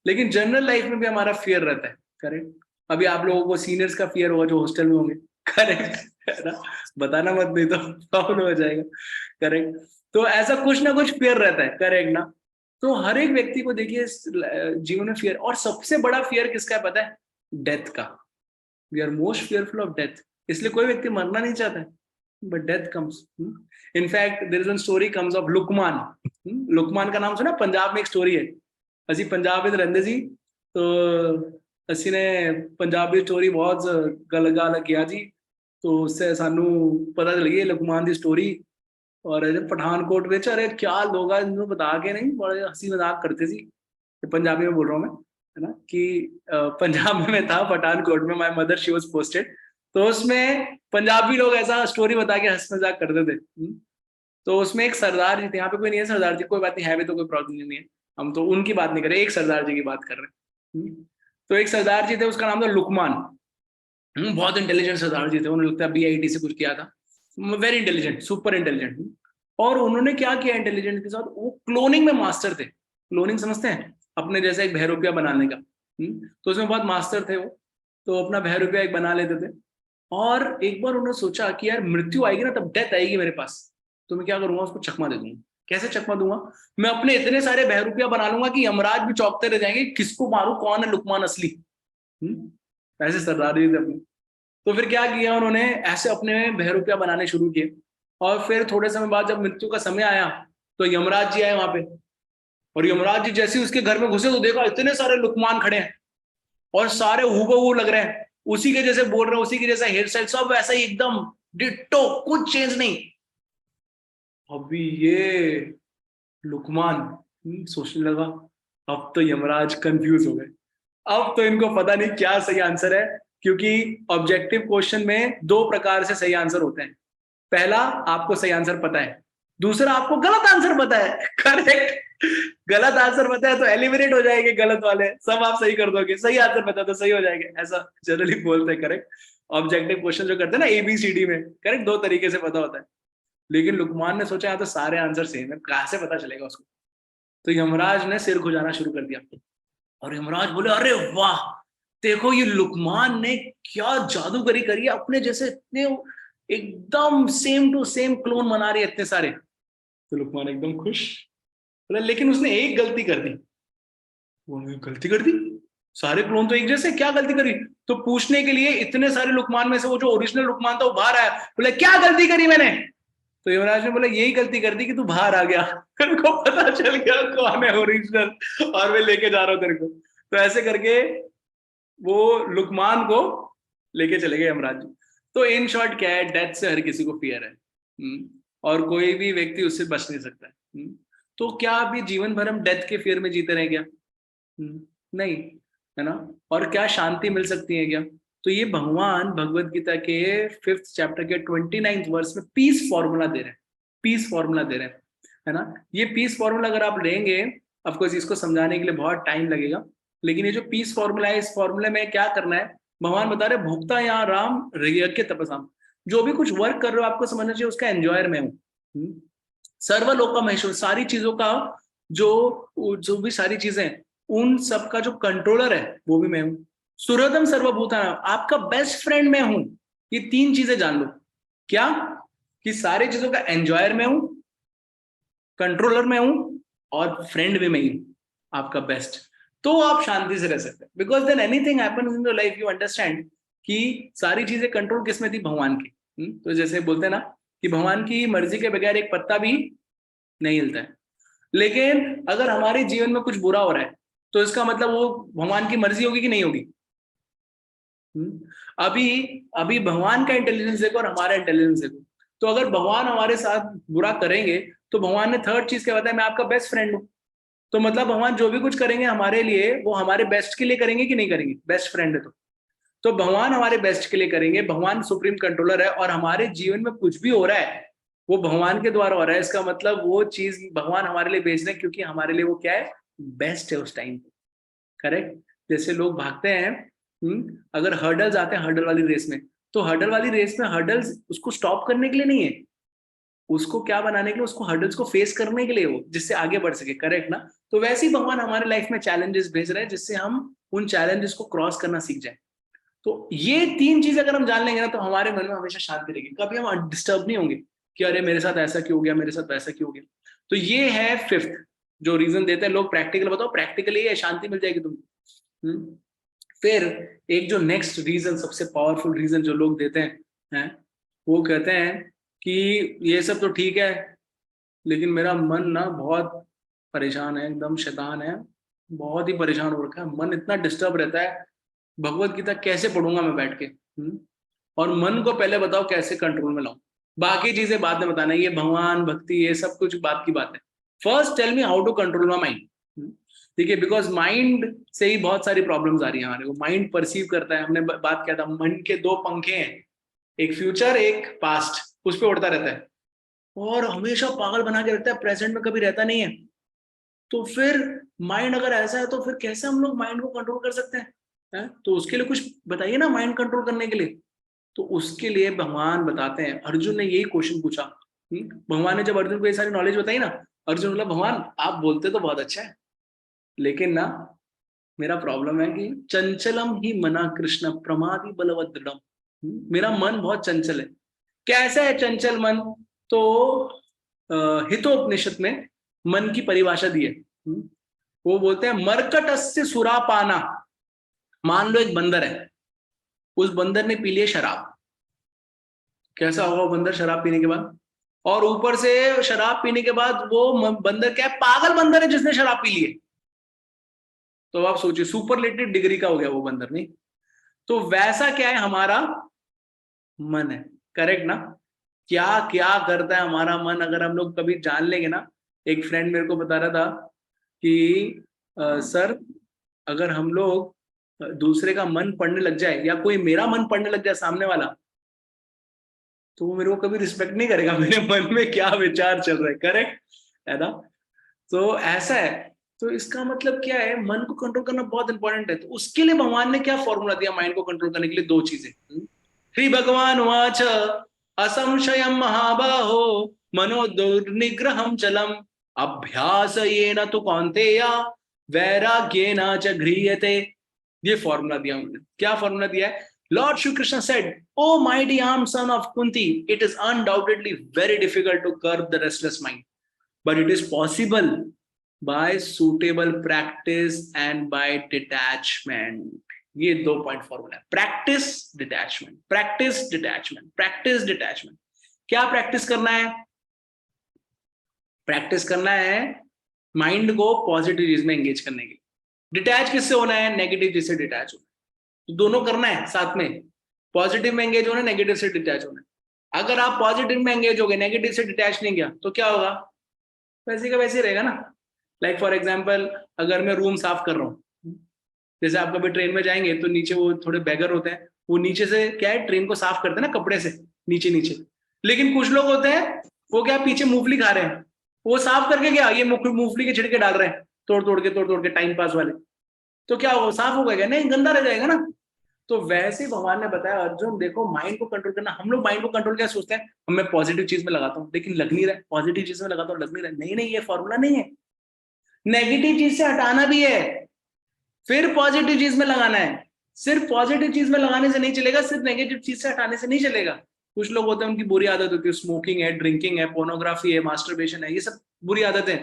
लेकिन जनरल लाइफ में भी हमारा फियर रहता है, करेक्ट? अभी आप लोगों को सीनियर्स का फियर होगा जो हॉस्टल में होंगे, करेक्ट है ना? बताना मत, नहीं तो प्रॉब्लम हो जाएगा, करेक्ट? तो ऐसा कुछ ना कुछ फियर रहता है, करेक्ट ना? तो हर एक व्यक्ति को देखिए जीवन में फियर, और सबसे बड़ा फियर किसका है पता है? डेथ का। We are most fearful of death, इसलिए कोई व्यक्ति मरना नहीं चाहता है, but death comes. In fact, there is one story comes of Lukman. Lukman का नाम सुना? पंजाब में एक स्टोरी है, ਅਸੀਂ पंजाब में रहंदे ਸੀ, तो ਅਸੀਂ ने पंजाबी स्टोरी बहुत गल किया जी, तो उससे सानू पता चल गई लुकमान की स्टोरी। और पठानकोट में अरे क्या लोग इन्होंने बता के नहीं बड़े हंसी मजाक करते सी, पंजाबी में बोल रहा हूँ मैं, है ना? कि पंजाब में था पठानकोट में, my mother she was posted, तो उसमें पंजाबी लोग ऐसा स्टोरी बता के हंस मजाक करते थे। तो उसमें एक सरदार जी थे, यहाँ पे कोई नहीं है सरदार जी, कोई बात नहीं है भी तो कोई प्रॉब्लम नहीं है, हम तो उनकी बात नहीं कर रहे, एक सरदार जी की बात कर रहे हैं। तो एक सरदार जी थे, उसका नाम था लुकमान। बहुत इंटेलिजेंट सरदार जी थे, उन्होंने लगता है BIT से कुछ किया था, वेरी इंटेलिजेंट, सुपर इंटेलिजेंट। और उन्होंने क्या किया इंटेलिजेंट के साथ, वो क्लोनिंग में मास्टर थे। क्लोनिंग समझते हैं? अपने जैसा एक बहरूपिया बनाने का। तो उसमें बहुत मास्टर थे वो, तो अपना बहरूपिया एक बना लेते थे। और एक बार उन्होंने सोचा कि यार मृत्यु आएगी ना, तब डेथ आएगी मेरे पास, तो मैं क्या करूंगा, उसको चकमा दे दूंगा। कैसे चकमा दूंगा? मैं अपने इतने सारे बहरूपिया बना लूंगा कि यमराज भी चौंकते रह जाएंगे, किसको मारू, कौन है लुकमान असली। ऐसे सरदार जी थे अपने। तो फिर क्या किया उन्होंने, ऐसे अपने बहरूपिया बनाने शुरू किए। और फिर थोड़े समय बाद जब मृत्यु का समय आया, तो यमराज जी आए वहां पे, और यमराज जी जैसे ही उसके घर में घुसे तो देखा इतने सारे लुकमान खड़े हैं, और सारे हूबहू लग रहे हैं, उसी के जैसे बोल रहे हैं, उसी के जैसा हेयर स्टाइल, सब वैसा ही एकदम डिट्टो, कुछ चेंज नहीं। अभी ये लुकमान सोचने लगा अब तो यमराज कंफ्यूज हो गए, अब तो इनको पता नहीं क्या सही आंसर है, क्योंकि ऑब्जेक्टिव क्वेश्चन में दो प्रकार से सही आंसर होते हैं। पहला, आपको सही आंसर पता है, दूसरा आपको गलत आंसर पता है। करेक्ट, गलत आंसर पता है तो एलिमिनेट हो जाएंगे गलत वाले, सब आप सही कर दोगे, सही आंसर पता है तो सही हो जाएंगे, ऐसा जनरली बोलते हैं। करेक्ट, ऑब्जेक्टिव क्वेश्चन जो करते हैं ना एबीसीडी में, करेक्ट, दो तरीके से पता होता है। लेकिन लुकमान ने सोचा यहाँ तो सारे आंसर सेम है, कहां से पता चलेगा उसको। तो यमराज ने सिर खुजाना शुरू कर दिया, और यमराज बोले अरे वाह, देखो ये लुकमान ने क्या जादूगरी करी है, अपने जैसे इतने एकदम सेम टू सेम क्लोन बना रही है इतने सारे। तो लुकमान एकदम खुश, बोला लेकिन उसने एक गलती कर दी। वो गलती कर दी, सारे क्लोन तो एक जैसे, क्या गलती करी? तो पूछने के लिए इतने सारे लुकमान में से वो जो ओरिजिनल लुकमान था वो बाहर आया, बोले क्या गलती करी मैंने? तो युवराज ने बोला यही गलती कर दी कि तू बाहर आ गया, तेरे को पता चल गया कौन है ओरिजिनल, और मैं लेके जा रहा हूँ तेरे को। तो ऐसे करके वो लुकमान को लेके चले गए यमराज जी। तो इन शॉर्ट क्या है, डेथ से हर किसी को फियर है, और कोई भी व्यक्ति उससे बच नहीं सकता है। तो क्या अभी जीवन भर हम डेथ के फियर में जीते रहे क्या? नहीं, है ना? और क्या शांति मिल सकती है क्या? तो ये भगवान भगवत गीता के 5th चैप्टर के 29th वर्स में पीस फॉर्मूला दे रहे हैं, पीस फॉर्मूला दे रहे हैं, है ना? ये पीस फॉर्मूला अगर आप लेंगे, ऑफकोर्स इसको समझाने के लिए बहुत टाइम लगेगा, लेकिन ये जो पीस फॉर्मूला है, इस फॉर्मूले में क्या करना है, भगवान बता रहे भोक्ता यहाँ राम यज्ञ तपसाम, जो भी कुछ वर्क कर रहे हो आपको समझना चाहिए उसका एंजॉयर मैं हूँ। सर्वलोक का महेश्वर, सारी चीजों का जो जो भी सारी चीजें, उन सब का जो कंट्रोलर है वो भी मैं हूं। सुहृदम सर्वभूतानां, आपका बेस्ट फ्रेंड मैं हूं। ये तीन चीजें जान लो, क्या? कि सारी चीजों का एंजॉयर मैं हूं, कंट्रोलर मैं हूं, और फ्रेंड भी मैं ही हूं, आपका बेस्ट। तो आप शांति से रह सकते हैं, because than anything happens in your life you understand कि सारी चीजें कंट्रोल किसमें थी, भगवान की। तो जैसे बोलते हैं ना कि भगवान की मर्जी के बगैर एक पत्ता भी नहीं हिलता है। लेकिन अगर हमारे जीवन में कुछ बुरा हो रहा है तो इसका मतलब वो भगवान की मर्जी होगी कि नहीं होगी? अभी अभी भगवान का इंटेलिजेंस देखो और हमारा इंटेलिजेंस देखो। तो अगर भगवान हमारे साथ बुरा करेंगे तो भगवान ने थर्ड चीज क्या बताया, मैं आपका बेस्ट फ्रेंड हूं। तो मतलब भगवान जो भी कुछ करेंगे हमारे लिए वो हमारे बेस्ट के लिए करेंगे कि नहीं करेंगे? बेस्ट फ्रेंड है तो भगवान हमारे बेस्ट के लिए करेंगे। भगवान सुप्रीम कंट्रोलर है, और हमारे जीवन में कुछ भी हो रहा है वो भगवान के द्वारा हो रहा है। इसका मतलब वो चीज भगवान हमारे लिए भेज रहे हैं, क्योंकि हमारे लिए वो क्या है, बेस्ट है उस टाइम पे। करेक्ट। जैसे लोग भागते हैं, अगर हर्डल्स आते हैं हर्डल वाली रेस में, तो हर्डल वाली रेस में हर्डल्स उसको स्टॉप करने के लिए नहीं है, उसको क्या बनाने के लिए, उसको हर्डल्स को फेस करने के लिए, वो जिससे आगे बढ़ सके। करेक्ट ना? तो वैसे ही भगवान हमारे लाइफ में चैलेंजेस भेज रहे हैं जिससे हम उन चैलेंजेस को क्रॉस करना सीख जाए। तो ये तीन चीज अगर हम जान लेंगे ना तो हमारे मन में हमेशा शांति रहेगी, कभी हम डिस्टर्ब नहीं होंगे कि अरे मेरे साथ ऐसा क्यों हो गया, मेरे साथ वैसा क्यों हो गया। तो ये है फिफ्थ जो रीजन देते हैं लोग। प्रैक्टिकल बताओ, प्रैक्टिकली ये शांति मिल जाएगी तुमको। फिर एक जो नेक्स्ट रीजन, सबसे पावरफुल रीजन जो लोग देते हैं, वो कहते हैं कि ये सब तो ठीक है लेकिन मेरा मन ना बहुत परेशान है, एकदम शैतान है, बहुत ही परेशान हो रखा है, मन इतना डिस्टर्ब रहता है, भगवत गीता कैसे पढ़ूंगा मैं बैठ के? और मन को पहले बताओ कैसे कंट्रोल में लाऊं, बाकी चीजें बाद में बताना, ये भगवान भक्ति ये सब कुछ बात की बात है। First tell me how to control my mind. ठीक है, बिकॉज माइंड से ही बहुत सारी प्रॉब्लम्स आ रही है हमारे को। माइंड परसीव करता है, हमने बात किया था, मन के दो पंखे हैं, एक फ्यूचर एक पास्ट, उस पर उड़ता रहता है और हमेशा पागल बना के रखता है, प्रेजेंट में कभी रहता नहीं है। तो फिर माइंड अगर ऐसा है तो फिर कैसे हम लोग माइंड को कंट्रोल कर सकते हैं? तो उसके लिए कुछ बताइए ना माइंड कंट्रोल करने के लिए। तो उसके लिए भगवान बताते हैं, अर्जुन ने यही क्वेश्चन पूछा। भगवान ने जब अर्जुन को ये सारी नॉलेज बताई ना, अर्जुन बोला भगवान आप बोलते तो बहुत अच्छा है, लेकिन ना मेरा प्रॉब्लम है कि चंचलम ही मना कृष्ण प्रमादि बलवत दृढ़म। मेरा मन बहुत चंचल है। कैसा है चंचल मन? तो हितोपनिषद में मन की परिभाषा दी है। वो बोलते हैं मरकटस्य सुरापाना। मान लो एक बंदर है, उस बंदर ने पी लिया शराब, कैसा होगा वो बंदर शराब पीने के बाद? और ऊपर से शराब पीने के बाद वो बंदर क्या है, पागल बंदर है जिसने शराब पी ली है। तो आप सोचिए सुपरलेटिव डिग्री का हो गया वो बंदर, नहीं? तो वैसा क्या है हमारा मन है। करेक्ट ना? क्या क्या करता है हमारा मन, अगर हम लोग कभी जान लेंगे ना। एक फ्रेंड मेरे को बता रहा था कि सर अगर हम लोग दूसरे का मन पढ़ने लग जाए या कोई मेरा मन पढ़ने लग जाए सामने वाला, तो वो मेरे को कभी रिस्पेक्ट नहीं करेगा, मेरे मन में क्या विचार चल रहा है, करेक्ट है ना? तो ऐसा है। तो इसका मतलब क्या है, मन को कंट्रोल करना बहुत इंपॉर्टेंट है। तो उसके लिए भगवान ने क्या फॉर्मूला दिया माइंड को कंट्रोल करने के लिए? दो चीजें। श्री भगवान वाच असंशयम महाबाहो मनो दुर्निग्रहम चलम अभ्यास ये न तो कौन्तेय वैराग्येन च गृह्यते। ये फॉर्मूला दिया उन्होंने। क्या फॉर्मूला दिया है? Lord Shri Krishna said, O mighty armed son of Kunti, it is undoubtedly very difficult to curb the restless mind, but it is possible by suitable practice and by detachment. ये दो पॉइंट फॉर्मूला है, practice detachment, practice detachment, practice detachment. क्या practice करना है? Practice करना है mind को positive चीज में एंगेज करने के लिए। डिटैच किससे होना है? नेगेटिव चीज से डिटैच होना है। तो दोनों करना है साथ में, पॉजिटिव में एंगेज होना है, नेगेटिव से डिटैच होना है। अगर आप पॉजिटिव में एंगेज हो गए, नेगेटिव से डिटैच नहीं किया, तो क्या होगा? वैसे का वैसे रहेगा ना। लाइक फॉर एग्जाम्पल, अगर मैं रूम साफ कर रहा हूँ, जैसे आप कभी ट्रेन में जाएंगे तो नीचे वो थोड़े बैगर होते हैं, वो नीचे से क्या है, ट्रेन को साफ करते हैं ना कपड़े से, नीचे नीचे। लेकिन कुछ लोग होते हैं वो क्या, पीछे मूंगफली खा रहे हैं, वो साफ करके क्या, ये मूंगफली के छिड़के डाल रहे हैं, तोड़ तोड़ के टाइम पास वाले। तो क्या होगा? साफ होगा क्या? नहीं, गंदा रह जाएगा ना। तो वैसे भगवान ने बताया, अर्जुन देखो माइंड को कंट्रोल करना। हम लोग माइंड को कंट्रोल क्या सोचते हैं, मैं पॉजिटिव चीज में लगाता हूँ लेकिन लग नहीं रहा है, पॉजिटिव चीज में लगाता हूँ लग नहीं रहा है। नहीं नहीं, ये फॉर्मूला नहीं है। नेगेटिव चीज से हटाना भी है, फिर पॉजिटिव चीज में लगाना है। सिर्फ पॉजिटिव चीज में लगाने से नहीं चलेगा, सिर्फ नेगेटिव चीज से हटाने से नहीं चलेगा। कुछ लोग होते हैं उनकी बुरी आदत होती है, स्मोकिंग है, ड्रिंकिंग है, पोर्नोग्राफी है, मास्टरबेशन है, ये सब बुरी आदतें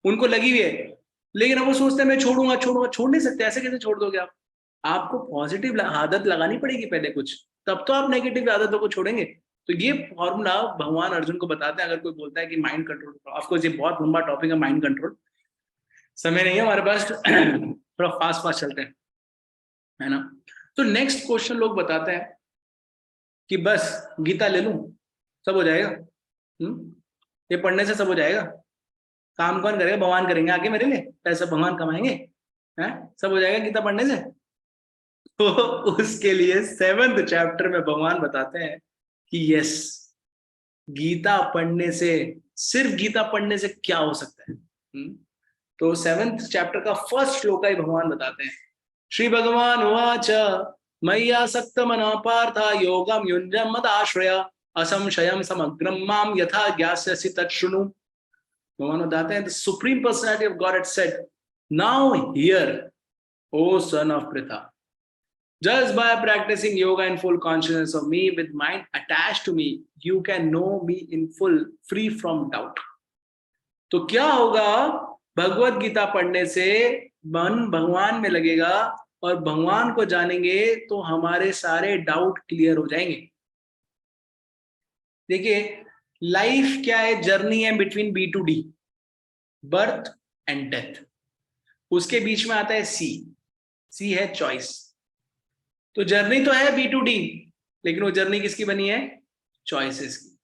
उनको लगी हुई है। लेकिन अब वो सोचते हैं मैं छोड़ूंगा छोड़ूंगा, छोड़ नहीं सकते। ऐसे कैसे छोड़ दोगे आप? आपको पॉजिटिव आदत लगानी पड़ेगी पहले कुछ, तब तो आप नेगेटिव आदतों को छोड़ेंगे। तो ये फॉर्मूला भगवान अर्जुन को बताते हैं। अगर कोई बोलता है कि माइंड कंट्रोल, ऑफकोर्स ये बहुत लंबा टॉपिक है माइंड कंट्रोल, समय नहीं है हमारे पास, थोड़ा फास्ट फास्ट चलते हैं, है ना? तो नेक्स्ट क्वेश्चन लोग बताते हैं कि बस गीता ले लूं सब हो जाएगा, ये पढ़ने से सब हो जाएगा, काम कौन करेगा? भगवान करेंगे आगे मेरे लिए, पैसा भगवान कमाएंगे, हैं? सब हो जाएगा गीता पढ़ने से। तो उसके लिए 7th चैप्टर में भगवान बताते हैं कि यस, गीता पढ़ने से, सिर्फ गीता पढ़ने से क्या हो सकता है। तो 7th चैप्टर का फर्स्ट श्लोक ही भगवान बताते हैं। श्री भगवान उवाच मय्या सक्त मनो पार्थ योगम युञ्जम मदाश्रय असंशयम समग्रम माम यथा ज्ञास्यसि तच्छृणु। भगवान बताते हैं, the supreme personality of God had said, now hear O son of Pritha, just by practicing yoga in full consciousness of me with mind attached to me, you can know me in full, free from doubt. तो क्या होगा? भगवत गीता पढ़ने से मन भगवान में लगेगा और भगवान को जानेंगे तो हमारे सारे डाउट क्लियर हो जाएंगे। देखिए लाइफ क्या है, जर्नी है between B to D, birth and death. उसके बीच में आता है सी, सी है चॉइस। तो जर्नी तो है बी टू डी, लेकिन वो जर्नी किसकी बनी है? चॉइसेस की।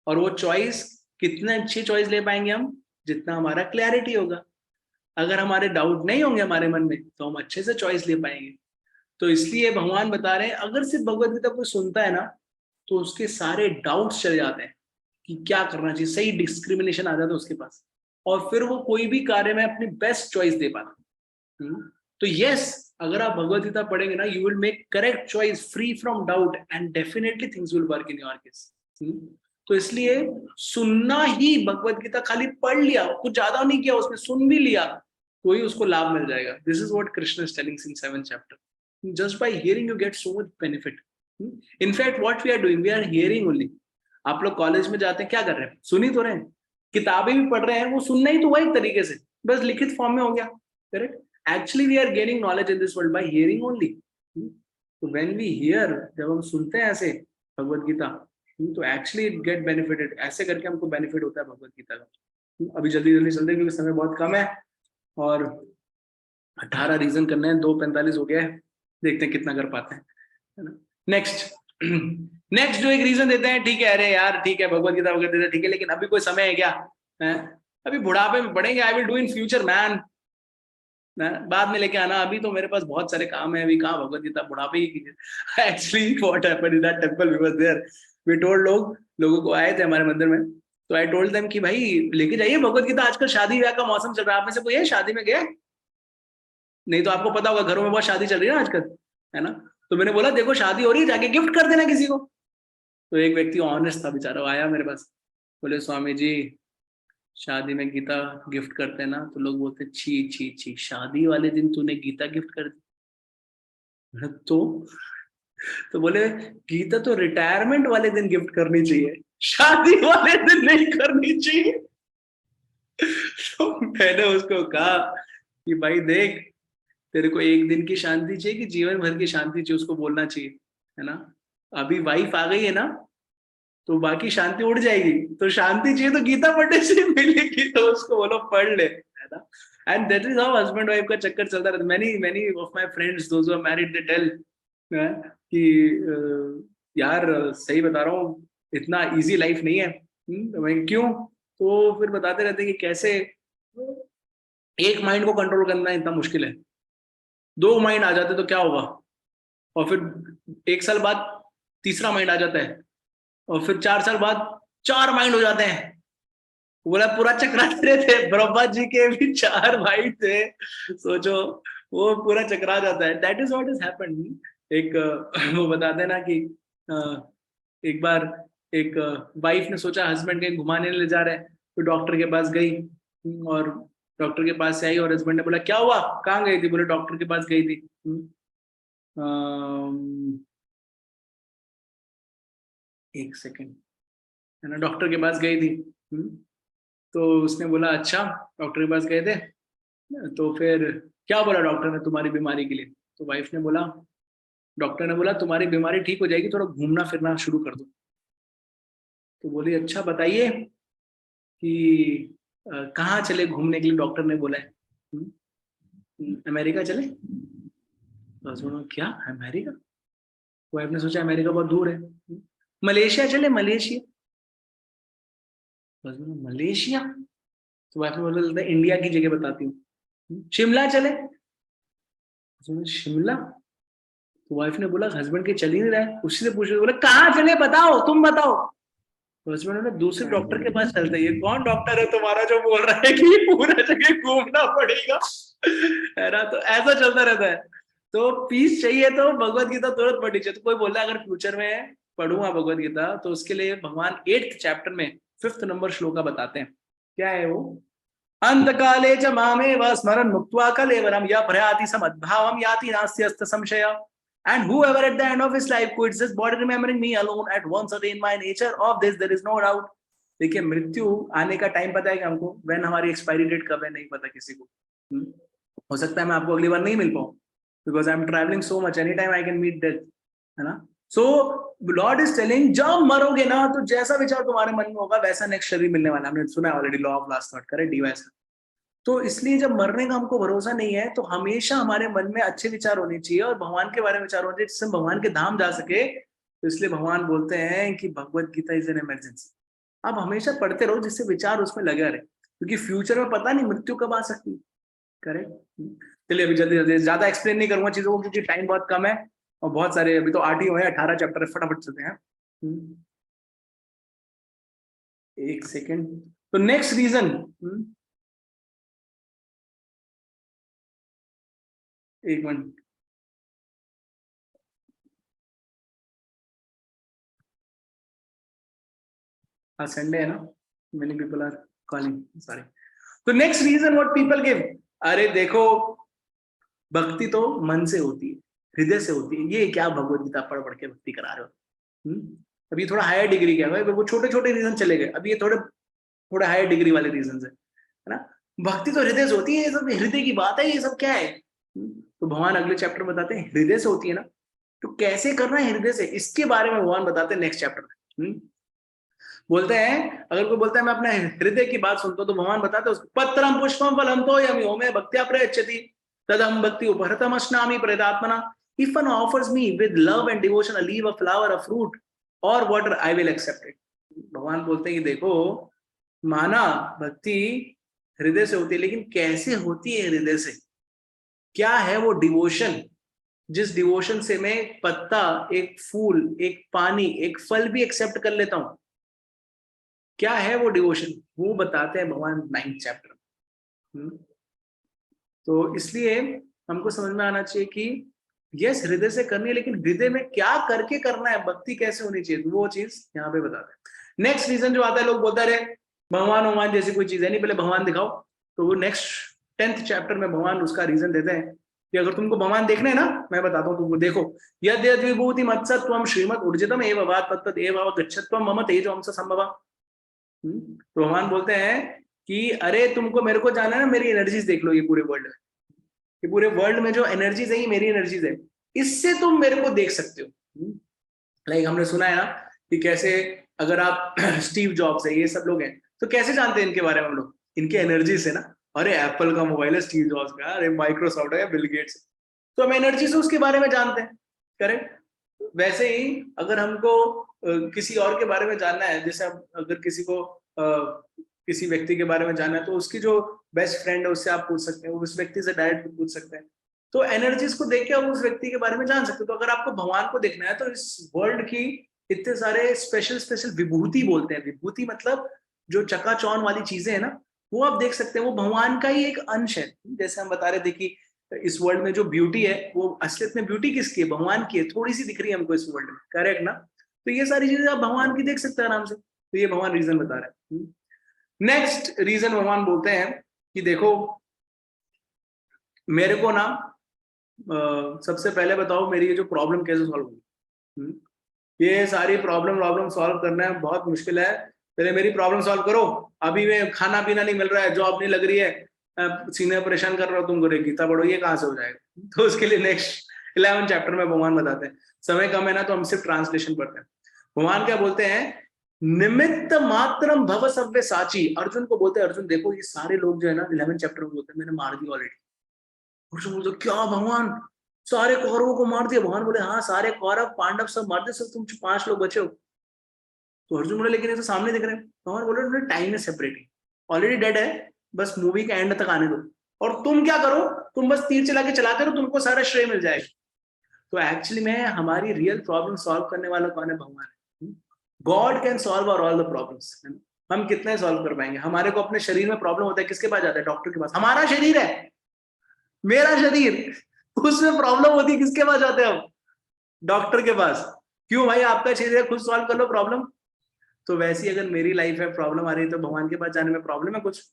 और वो चॉइस कितने अच्छी चॉइस ले पाएंगे हम, जितना हमारा क्लैरिटी होगा। अगर हमारे डाउट नहीं होंगे हमारे मन में, तो हम अच्छे से चॉइस ले पाएंगे। तो इसलिए भगवान बता रहे हैं, अगर सिर्फ भगवत गीता कोई सुनता है ना, तो उसके सारे डाउट्स चले जाते हैं कि क्या करना चाहिए, सही डिस्क्रिमिनेशन आ जाता है उसके पास, और फिर वो कोई भी कार्य में अपनी बेस्ट चॉइस दे पाता। तो यस, अगर आप भगवत गीता पढ़ेंगे ना, you will make correct choice free from doubt and definitely things will work in your case. तो इसलिए सुनना ही, भगवत गीता खाली पढ़ लिया, कुछ ज्यादा नहीं किया उसमें, सुन भी लिया, तो ही उसको लाभ मिल जाएगा। This is what Krishna is telling in 7th chapter. Just by hearing you get so much benefit. In fact what we are doing, we are hearing only. आप लोग कॉलेज में जाते हैं, क्या कर रहे हैं? सुन ही तो रहे हैं, किताबें भी पढ़ रहे हैं, वो सुनना ही तो हुआ एक तरीके से, बस लिखित फॉर्म में हो गया, correct? Actually we are gaining knowledge in this world by hearing only. So when we hear, जब हम सुनते हैं ऐसे भगवत गीता, तो actually it get benefited, ऐसे करके हमको बेनिफिट होता है भगवत गीता का। अभी जल्दी जल्दी चलते क्योंकि समय बहुत कम है, और 18 रीजन करने हैं, 2:45 हो गया है, देखते हैं कितना कर पाते हैं। नेक्स्ट नेक्स्ट जो एक रीजन देते हैं, ठीक है, अरे यार ठीक है भगवत गीता वगैरह देते हैं, ठीक है, लेकिन अभी कोई समय है क्या? अभी बुढ़ापे में पढ़ेंगे, I will do in future man, बाद में लेके आना, अभी तो मेरे पास बहुत सारे काम है, अभी कहाँ भगवत गीता, बुढ़ापे ही कीजिए। Actually what happened in that temple we was there, we told, लोगों को आए थे हमारे मंदिर में, तो आई टोल्ड देम कि भाई लेके जाइए भगवत गीता, आजकल शादी ब्याह का मौसम चल रहा है, आप में से कोई है शादी में गया? नहीं तो आपको पता होगा घरों में बहुत शादी चल रही है ना आजकल, है ना? तो मैंने बोला देखो शादी हो रही है, जाके गिफ्ट कर देना किसी को। तो एक व्यक्ति ऑनेस्ट था बेचारा, वो आया मेरे पास, बोले स्वामी जी शादी में गीता गिफ्ट करते हैं ना, तो लोग बोलते छी छी छी, शादी वाले दिन तूने गीता गिफ्ट कर दी? तो बोले गीता तो रिटायरमेंट वाले दिन गिफ्ट करनी चाहिए, शादी वाले दिन नहीं करनी चाहिए। तो मैंने उसको कहा कि भाई देख, तेरे को एक दिन की शांति चाहिए कि जीवन भर की शांति चाहिए, उसको बोलना चाहिए, है ना? अभी वाइफ आ गई है ना, तो बाकी शांति उड़ जाएगी, तो शांति चाहिए तो गीता पढ़ने से मिलेगी, तो उसको बोलो पढ़ ले, है ना? And that is how husband wife का चक्कर चलता रहता है। Many many of my friends those who are married they tell कि यार सही बता रहा हूँ, इतना इजी लाइफ नहीं है। मैं क्यों? तो फिर बताते रहते हैं कि कैसे एक माइंड को कंट्रोल करना इतना मुश्किल है, दो माइंड आ जाते तो क्या होगा, और फिर एक साल बाद तीसरा माइंड आ जाता है, और फिर 4 साल बाद 4 माइंड हो जाते हैं। बोला पूरा चकराते रहते थे, ब्रह्मा जी के भी 4 भाई थे, सोचो, वो पूरा चकरा जाता है। That is what is happened. एक वो बताते हैं ना कि एक बार एक वाइफ ने सोचा हस्बैंड के घुमाने ले जा रहे हैं, तो डॉक्टर के पास गई, और डॉक्टर के पास से आई, और हस्बैंड ने बोला क्या हुआ, कहाँ गई थी? बोले डॉक्टर के पास गई थी। एक सेकेंड, है ना, डॉक्टर के पास गई थी। तो उसने बोला अच्छा, डॉक्टर के पास गए थे, तो फिर क्या बोला डॉक्टर ने तुम्हारी बीमारी के लिए? तो वाइफ ने बोला, डॉक्टर ने बोला तुम्हारी बीमारी ठीक हो जाएगी, थोड़ा घूमना फिरना शुरू कर दो। तो बोली अच्छा बताइए कि कहाँ चले घूमने के लिए, डॉक्टर ने बोला है। अमेरिका चले? बस बोला क्या अमेरिका? वाइफ ने सोचा अमेरिका बहुत दूर है। मलेशिया चले? मलेशिया? बस बोला मलेशिया? तो वाइफ ने बोला इंडिया की जगह बताती हूँ। शिमला चले? शिमला? तो वाइफ ने बोला हस्बैंड के चल ही नहीं रहा है, उसी से पूछ रहे, बोले कहाँ चले बताओ, तुम बताओ। तो हस्बैंड ने दूसरे डॉक्टर के पास चलते, ये कौन डॉक्टर है तुम्हारा जो बोल रहा है कि पूरा जगह घूमना पड़ेगा, है ना? तो ऐसा चलता रहता है। तो पीस चाहिए तो भगवत गीता तुरंत पढ़नी चाहिए। तो कोई बोल रहा है अगर फ्यूचर में पढ़ूंगा भगवत गीता, तो उसके लिए भगवान 8th चैप्टर में 5th नंबर श्लोका बताते हैं। क्या है वो? अंत काले च मामेव स्मरन् मुक्त्वा कलेवरम यः प्रयाति समद्भावम याति नास्ति अस्त संशय, and whoever at the end of his life quits this body remembering me alone at once attain my nature, of this there is no doubt। देखिए मृत्यु आने का टाइम पता है कि हमको, व्हेन हमारी एक्सपायरी डेट कब है नहीं पता किसी को। हो सकता है मैं आपको अगली बार नहीं मिल पाऊँ, because I am travelling so much, any time I can meet death, है ना? सो लॉर्ड इज टेलिंग जब मरोगे ना, तो जैसा विचार तुम्हारे मन में होगा वैसा नेक्स्ट शरीर मिलने वाला। हमने सुना है already, law of last thought, correct, device. तो इसलिए जब मरने का हमको भरोसा नहीं है, तो हमेशा हमारे मन में अच्छे विचार होने चाहिए और भगवान के बारे में विचार होने चाहिए, जिससे भगवान के धाम जा सके। तो इसलिए भगवान बोलते हैं कि भगवत गीता इज एन इमरजेंसी। आप हमेशा पढ़ते रहो जिससे विचार उसमें लगे रहे, क्योंकि फ्यूचर में पता नहीं मृत्यु कब आ सकती है। करेक्ट। चलिए अभी जल्दी जल्दी, ज्यादा एक्सप्लेन नहीं करूंगा चीजों को, क्योंकि टाइम बहुत कम है और बहुत सारे, अभी तो 8 ही हुए हैं, 18 चैप्टर है, फटाफट चलते हैं। एक सेकेंड। तो नेक्स्ट रीजन, एक मिनट, आज संडे है ना, many people are calling, sorry. तो next reason what people give, अरे देखो भक्ति तो मन से होती है, हृदय से होती है, ये क्या भगवत गीता पढ़ पढ़ के भक्ति करा रहे हो? अभी थोड़ा हायर डिग्री क्या है, वो छोटे छोटे रीजन चले गए, अभी ये थोड़े थोड़ा हायर डिग्री वाले रीजन है ना? भक्ति तो हृदय से होती है, ये सब हृदय की बात है, ये सब क्या है? तो भगवान अगले चैप्टर में बताते हैं हृदय से होती है ना, तो कैसे करना है हृदय से, इसके बारे में भगवान बताते हैं नेक्स्ट चैप्टर में। बोलते हैं अगर कोई बोलता है मैं अपने हृदय की बात सुनता हूं, तो भगवान बताते हैं पत्रम पुष्पम फलम तो यमि में भक्त्या प्रयच्छति तदहं भक्ति उपहृतम अश्नामि प्रेतात्मना, if one offers me with love and devotion a leaf, a flower, a fruit or water, I will accept it। भगवान बोलते हैं कि देखो माना भक्ति हृदय से होती है, लेकिन कैसे होती है हृदय से? क्या है वो डिवोशन जिस डिवोशन से मैं एक पत्ता, एक फूल, एक पानी, एक फल भी एक्सेप्ट कर लेता हूं? क्या है वो डिवोशन? वो बताते हैं भगवान 9th चैप्टर में। तो इसलिए हमको समझ में आना चाहिए कि यस, हृदय से करनी है, लेकिन हृदय में क्या करके करना है, भक्ति कैसे होनी चाहिए, वो चीज यहाँ पे बताते हैं। नेक्स्ट रीजन जो आता है, लोग बोलते रहे भगवान भगवान जैसी कोई चीज है नहीं, पहले भगवान दिखाओ। तो वो नेक्स्ट 10th चैप्टर में भगवान उसका रीजन देते हैं कि अगर तुमको भगवान देखने है ना, मैं बताता हूँ तुमको, देखो, यद यद विभूति मत्सत्वम श्रीमद ऊर्जितम एव वात तत्तद एव गच्छत्वम मम तेजो अंश संभवा। तो भगवान बोलते हैं कि अरे तुमको मेरे को जाना है ना, मेरी एनर्जीज देख लो, ये पूरे वर्ल्ड में, ये पूरे वर्ल्ड में जो एनर्जीज है, ये मेरी एनर्जीज है, इससे तुम मेरे को देख सकते हो। लाइक हमने सुना है ना कि कैसे अगर आप स्टीव जॉब्स है, ये सब लोग हैं, तो कैसे जानते हैं इनके बारे में हम लोग? इनके एनर्जी से ना। अरे एप्पल का मोबाइल है स्टीव जॉब्स का, अरे माइक्रोसॉफ्ट है बिल गेट्स, तो हम एनर्जी से उसके बारे में जानते हैं। करेक्ट। वैसे ही अगर हमको किसी और के बारे में जानना है, जैसे अगर किसी को किसी व्यक्ति के बारे में जानना है, तो उसकी जो बेस्ट फ्रेंड है उससे आप पूछ सकते हैं, उस व्यक्ति से डायरेक्ट पूछ सकते हैं। तो एनर्जीज को देख के आप उस व्यक्ति के बारे में जान सकते हो। तो अगर आपको भगवान को देखना है, तो इस वर्ल्ड की इतने सारे स्पेशल स्पेशल विभूति बोलते हैं, विभूति मतलब जो चकाचौंध वाली चीजें है ना, वो आप देख सकते हैं, वो भगवान का ही एक अंश है। जैसे हम बता रहे थे कि इस वर्ल्ड में जो ब्यूटी है, वो असलियत में ब्यूटी किसकी है? भगवान की है, थोड़ी सी दिख रही है हमको इस वर्ल्ड में, करेक्ट ना? तो ये सारी चीजें आप भगवान की देख सकते हैं आराम से। तो ये भगवान रीजन बता रहे हैं। नेक्स्ट रीजन भगवान बोलते हैं कि देखो, मेरे को ना सबसे पहले बताओ मेरी ये जो प्रॉब्लम कैसे सॉल्व होगी। ये सारी प्रॉब्लम सॉल्व करना है बहुत मुश्किल है, पहले मेरी प्रॉब्लम सॉल्व करो। अभी में खाना पीना नहीं मिल रहा है, जॉब नहीं लग रही है, सीनियर परेशान कर रहा हो तुमको, गीता पढ़ो, ये कहाँ से हो जाएगा? तो उसके लिए नेक्स्ट 11 चैप्टर में भगवान बताते हैं। समय कम है ना, तो हम सिर्फ ट्रांसलेशन पढ़ते हैं। भगवान क्या बोलते हैं? निमित्त मात्रम भव सव्य साची। अर्जुन को बोलते हैं, अर्जुन देखो, ये सारे लोग जो है ना 11 चैप्टर में बोलते हैं मैंने मार दी ऑलरेडी। अर्जुन बोलते क्या भगवान, सारे कौरवों को मार दिया? भगवान बोले हाँ, सारे कौरव पांडव सब मार दिए, सब तुम 5 लोग बचे हो। तो अर्जुन बोले लेकिन ये तो सामने दिख रहे हैं। भगवान बोले टाइम है सेपरेटिंग, ऑलरेडी डेड है, बस मूवी के एंड तक आने दो, और तुम क्या करो, तुम बस तीर चला के चलाते रहो, तुमको सारा श्रेय मिल जाएगा। तो एक्चुअली में हमारी रियल प्रॉब्लम सॉल्व करने वाला कौन है? भगवान है। God can solve our all the problems. हम कितने सॉल्व कर पाएंगे? हमारे को अपने शरीर में प्रॉब्लम होता है, किसके पास जाता है? डॉक्टर के पास। हमारा शरीर है, मेरा शरीर, उसमें प्रॉब्लम होती है, किसके पास जाते हैं हम? डॉक्टर के पास। क्यों भाई? आपका शरीर है, खुद सॉल्व कर लो प्रॉब्लम। तो वैसी अगर मेरी लाइफ में प्रॉब्लम आ रही है, तो भगवान के पास जाने में प्रॉब्लम है? कुछ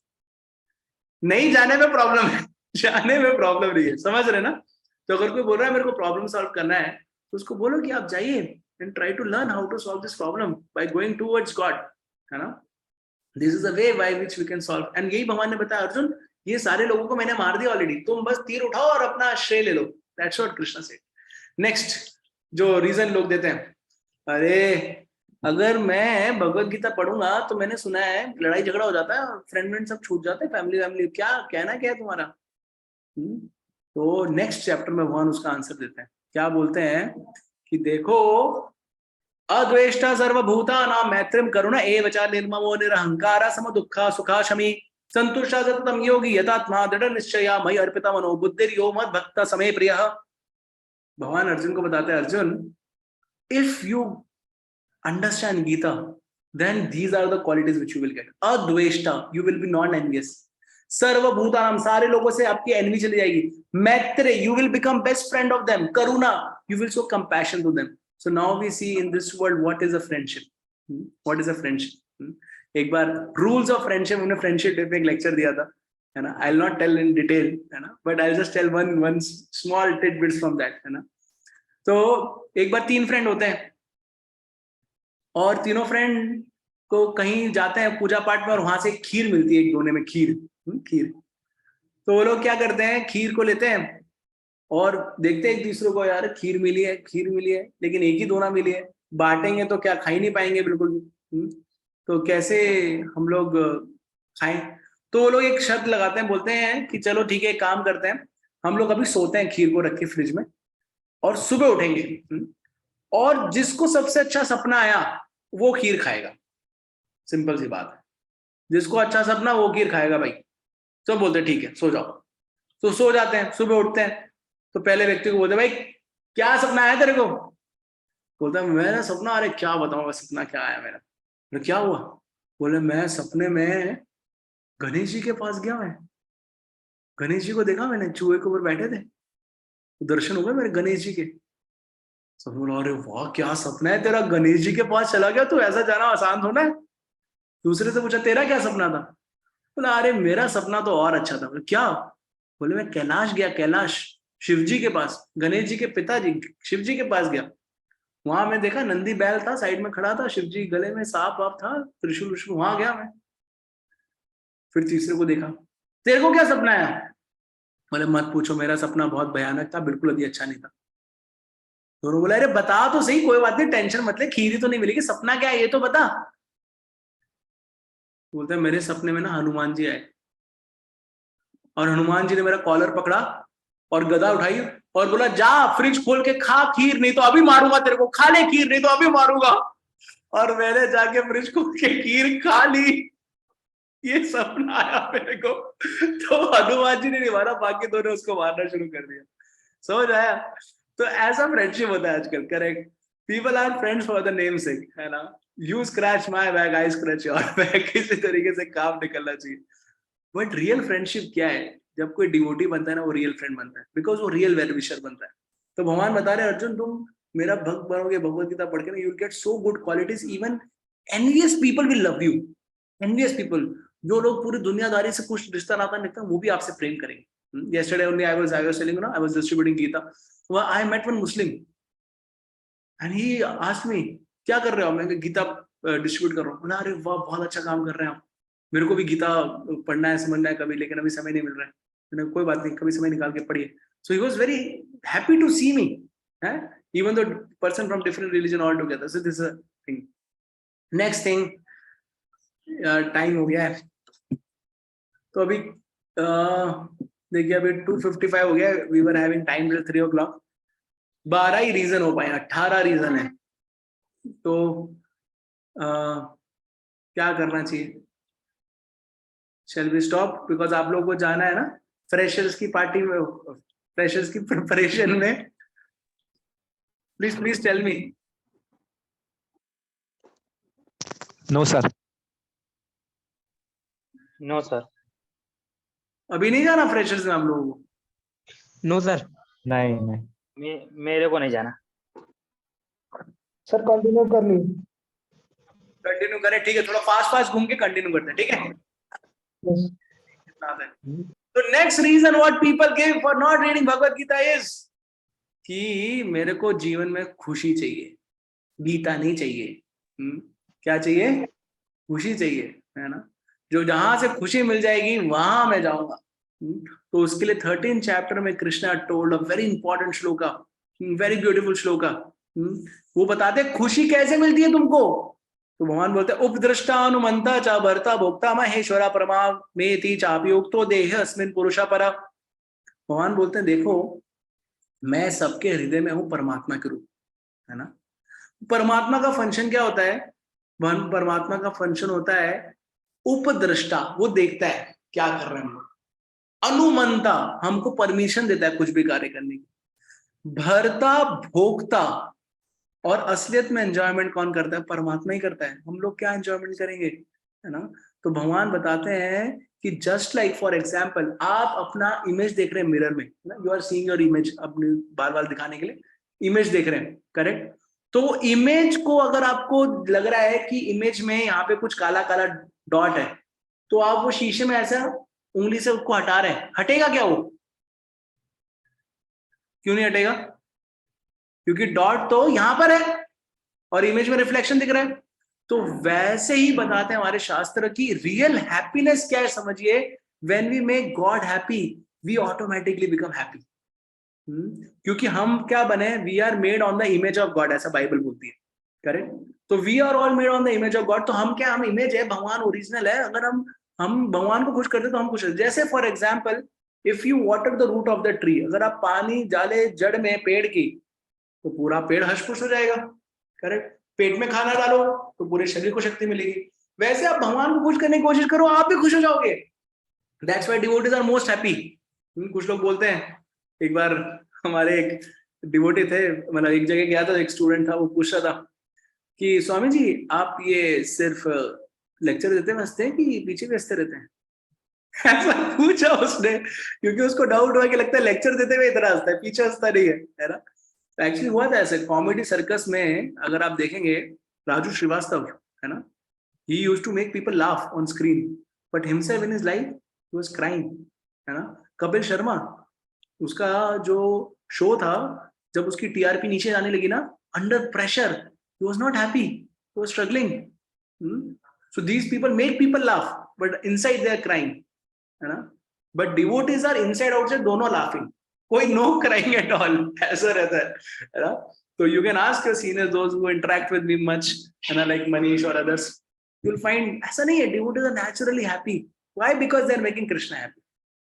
नहीं, जाने में प्रॉब्लम है, जाने में प्रॉब्लम नहीं है, समझ रहे ना? तो अगर कोई बोल रहा है मेरे को प्रॉब्लम सॉल्व करना है, तो उसको बोलो कि आप जाइए and try to learn how to solve this problem by going towards God, है ना? This is the way by which we can solve. And यही भगवान ने बताया, अर्जुन ये सारे लोगों को मैंने मार दिया ऑलरेडी, तुम बस तीर उठाओ और अपना श्रेय ले लो। That's what Krishna said. Next जो रीजन लोग देते हैं, अरे अगर मैं भगवत गीता पढ़ूंगा तो मैंने सुना है लड़ाई झगड़ा हो जाता है और फ्रेंड सब छूट जाते हैं, फैमिली, क्या कहना क्या है तुम्हारा? तो नेक्स्ट चैप्टर में भगवान उसका आंसर देते हैं। क्या बोलते हैं कि देखो, अद्वेष्टा सर्वभूतानां मैत्रीम करुणा एव च निर्ममो निरहंकार सम दुःखा सुखा शमी संतुष्टा सततम योगी यतात्मा दृढ़ निश्चया मयि अर्पिता मनो बुद्धिर्यो मद भक्त समय प्रियः। भगवान अर्जुन को बताते हैं, Arjun if you understand Gita, then these are the qualities which you will get. Adveshta, you will be non-envious. Sarvabhutanam, सारे लोगों से आपकी envy चली जाएगी. Maitre, you will become best friend of them. Karuna, you will show compassion to them. So now we see in this world what is a friendship. What is a friendship? एक बार rules of friendship, हमने friendship पे एक lecture दिया था, है ना? I'll not tell in detail, है ना? But I'll just tell one small tidbits from that, है ना? तो एक बार 3 फ्रेंड होते हैं और तीनों फ्रेंड को कहीं जाते हैं पूजा पाठ में, और वहां से खीर मिलती है एक दोने में, खीर। तो वो लोग क्या करते हैं, खीर को लेते हैं और देखते हैं एक दूसरे को, यार खीर मिली है, लेकिन एक ही दोना मिली है, बांटेंगे तो क्या, खा ही नहीं पाएंगे बिल्कुल भी। तो कैसे हम लोग खाएं? तो वो लोग एक शर्त लगाते हैं, बोलते हैं कि चलो ठीक है, एक काम करते हैं, हम लोग अभी सोते हैं खीर को रख के फ्रिज में, और सुबह उठेंगे और जिसको सबसे अच्छा सपना आया वो खीर खाएगा। सिंपल सी बात है। जिसको अच्छा सपना वो खीर खाएगा भाई। सब बोलते ठीक है सो जाओ, तो सो जाते हैं। सुबह उठते हैं तो पहले व्यक्ति को बोलते भाई क्या सपना आया तेरे को? बोलता मेरा सपना, अरे क्या बताऊं सपना क्या आया मेरा। बोले क्या हुआ? बोले मैं सपने में गणेश जी के पास गया, मैं गणेश जी को देखा, मैंने चूहे के ऊपर बैठे थे, दर्शन हो गए मेरे गणेश जी के। सब बोला अरे वाह क्या सपना है तेरा, गणेश जी के पास चला गया, तो ऐसा जाना आसान थोड़ा है। दूसरे से पूछा तेरा क्या सपना था? बोला अरे मेरा सपना तो और अच्छा था। बोले क्या? बोले मैं कैलाश गया, कैलाश शिव जी के पास, गणेश जी के पिताजी शिव जी के पास गया। वहां मैं देखा नंदी बैल था साइड में खड़ा था, शिव जी गले में सांप वाप था, त्रिशूल विशूल, वहां गया मैं। फिर तीसरे को देखा, तेरे को क्या सपना आया? बोले मत पूछो, मेरा सपना बहुत भयानक था, बिल्कुल अभी अच्छा नहीं था। दोनों बोला अरे बता तो सही, कोई बात नहीं टेंशन मत ले, खीरी तो नहीं मिलेगी, सपना क्या है ये तो बता। बोलते हैं मेरे सपने में ना हनुमान जी आए, और हनुमान जी ने मेरा कॉलर पकड़ा और गदा उठाई और बोला जा फ्रिज खोल के खा खीर, नहीं तो अभी मारूंगा तेरे को, खा ले खीर नहीं तो अभी मारूंगा। और मैंने जाके फ्रिज खोल के खीर खा ली। ये सपना आया मेरे को। तो हनुमान जी ने नहीं मारा, बाकी दोनों उसको मारना शुरू कर दिया। समझ आया? तो ऐसा फ्रेंडशिप होता है आजकल, correct. People are friends for the name sake, है ना। You scratch my bag, I scratch your bag, किसी तरीके से काम निकलना चाहिए। बट रियल फ्रेंडशिप क्या है? जब कोई डिवोटी बनता है ना, वो रियल फ्रेंड बनता है, बिकॉज वो रियल वेल विशर बनता है। तो भगवान बता रहे अर्जुन तुम मेरा भक्त बनोगे, भगवत गीता पढ़ के ना, you get so good qualities, even envious people will love you. Envious people, जो लोग पूरी दुनियादारी से कुछ रिश्ता नाता नहीं रखते, वो भी आपसे प्रेम करेंगे। yesterday only I was telling you, I was distributing Gita. Well, I met one Muslim and he asked me क्या कर रहे हो? मैं गीता डिस्ट्रीब्यूट कर रहा हूँ। बोला अरे वाह बहुत अच्छा काम कर रहे हैं आप, मेरे को भी गीता पढ़ना है समझना है कभी, लेकिन अभी समय नहीं मिल रहा है। मैंने कोई बात नहीं, कभी समय निकाल के पढ़िए। So he was very happy to see me, है, इवन दो person from different religion all together. So this thing. Next thing, time हो गया है तो अभी देखिए अभी 2:55 हो गया, we were having time till 3 o'clock। 12 ही रीजन हो पाए, 18 रीजन है। तो क्या करना चाहिए? Shall we stop? बिकॉज आप लोगों को जाना है ना फ्रेशर्स की पार्टी में, फ्रेशर्स की प्रिपरेशन में। Please please tell me. No sir. No sir. अभी नहीं जाना फ्रेशर्स में हम लोगों को? No sir. नहीं नहीं मेरे को नहीं जाना सर। कंटिन्यू कर ली। कंटिन्यू करें, ठीक है, थोड़ा फास्ट फास्ट घूम के कंटिन्यू करते हैं, ठीक है। तो next reason what people give for not reading Bhagavad Gita is कि मेरे को जीवन में खुशी चाहिए, गीता नहीं चाहिए। क्या चाहिए? खुशी चाहिए, है ना। जो जहां से खुशी मिल जाएगी वहां मैं जाऊंगा। तो उसके लिए 13 चैप्टर में Krishna told a very important shloka, very beautiful shloka. वो बताते खुशी कैसे मिलती है तुमको। तो भगवान बोलते हैं उपदृष्टा अनुमंता चा भरता भोक्ता महेश्वरा परमा मेति चापयोक्तो देह अस्मिन पुरुषा परा। भगवान बोलते हैं देखो मैं सबके हृदय में हूं परमात्मा के रूप, है ना। परमात्मा का फंक्शन क्या होता है? परमात्मा का फंक्शन होता है उपदृष्टा, वो देखता है क्या कर रहे हैं हम लोग। अनुमंता, हमको परमिशन देता है कुछ भी कार्य करने की। भरता भोक्ता, और असलियत में एंजॉयमेंट कौन करता है? परमात्मा ही करता है। हम लोग क्या एंजॉयमेंट करेंगे, है ना। तो भगवान बताते हैं कि जस्ट लाइक फॉर एग्जाम्पल आप अपना इमेज देख रहे हैं मिरर में, you are seeing your image, अपने बार बार दिखाने के लिए इमेज देख रहे हैं, करेक्ट। तो इमेज को अगर आपको लग रहा है कि इमेज में यहाँ पे कुछ काला काला डॉट है, तो आप वो शीशे में ऐसा उंगली से उसको हटा रहे हैं, हटेगा क्या वो? क्यों नहीं हटेगा? क्योंकि डॉट तो यहां पर है और इमेज में रिफ्लेक्शन दिख रहा है। तो वैसे ही बताते हैं हमारे शास्त्र की रियल हैप्पीनेस क्या है समझिए। When we make God happy we automatically become happy. क्योंकि हम क्या बने, we are made on the image of God, ऐसा बाइबल बोलती है, करेक्ट। तो we are all made on the image of God. तो हम क्या, हम इमेज है, भगवान ओरिजिनल है। अगर हम भगवान को खुश करते तो हम खुश है। जैसे for example if you water the root of the tree, अगर आप पानी डाले जड़ में पेड़ की तो पूरा पेड़ हर्ष खुश हो जाएगा, करेक्ट। पेट में खाना डालो तो पूरे शरीर को शक्ति मिलेगी। वैसे आप भगवान को खुश करने की कोशिश करो, आप भी खुश हो जाओगे। That's why devotees are most happy. कुछ लोग बोलते हैं, एक बार हमारे एक डिवोटी थे, मतलब एक जगह गया था, एक स्टूडेंट था, वो पूछ रहा था कि स्वामी जी आप ये सिर्फ लेक्चर देते हंसते हैं कि पीछे भी हंसते रहते हैं? ऐसा पूछा उसने, क्योंकि उसको डाउट हुआ कि लगता है लेक्चर देते हुए इतना हंसता है, पीछे हंसता नहीं है ना। एक्चुअली हुआ था ऐसे कॉमेडी सर्कस में, अगर आप देखेंगे, राजू श्रीवास्तव है ना, he used to make people laugh on screen, but himself in his life he was crying, है ना। कपिल शर्मा, उसका जो शो था, जब उसकी टीआरपी नीचे जाने लगी ना, under pressure he was not happy, he was struggling. So these people make people laugh, but inside they are crying, है ना। But devotees are inside outside दोनों laughing, कोई no crying at all, ऐसा रहता है ना। So you can ask your seniors, those who interact with me much, है ना, like Manish or others, you'll find ऐसा नहीं है, devotees are naturally happy. Why? Because they are making Krishna happy.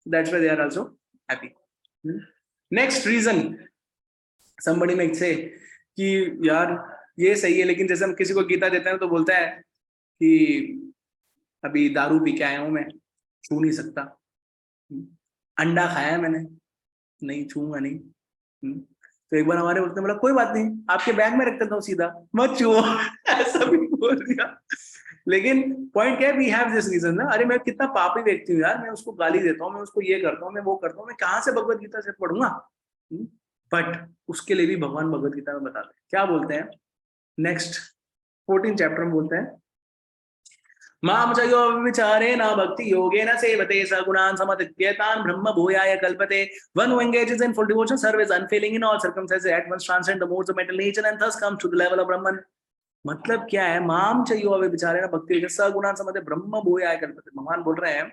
That's why they are also happy. Next reason, somebody might say कि यार ये सही है, लेकिन जैसे हम किसी को गीता देते हैं तो बोलता है कि अभी दारू पी के आया हूं मैं, छू नहीं सकता। अंडा खाया है मैंने, नहीं छूंगा नहीं। तो एक बार हमारे वक्त में बोला कोई बात नहीं, आपके बैग में रख देता हूँ सीधा, मत छुओ। ऐसा भी बोल दिया। लेकिन पॉइंट क्या है, वी हैव दिस रीजन ना, अरे मैं कितना पापी व्यक्ति हूँ यार, मैं उसको गाली देता हूँ, मैं उसको ये करता हूँ, मैं वो करता हूँ, मैं कहाँ से भगवत गीता से पढ़ूंगा। बट उसके लिए भी भगवान भगवत गीता में बताते हैं, क्या बोलते हैं, नेक्स्ट 14 चैप्टर में बोलते हैं, माम च यो विचारेण भक्ति योगेन सेवते सगुणान् समतीत्येतान् ब्रह्म भूयाय कल्पते। One who engages in full devotion service unfailing in all circumstances at once transcend the modes of mental nature and thus comes to the level of Brahman। मतलब क्या है, माम च यो विचारेण भक्ति योगेन सगुणान् समतीत्येतान् ब्रह्म भूयाय कल्पते। भगवान बोल रहे हैं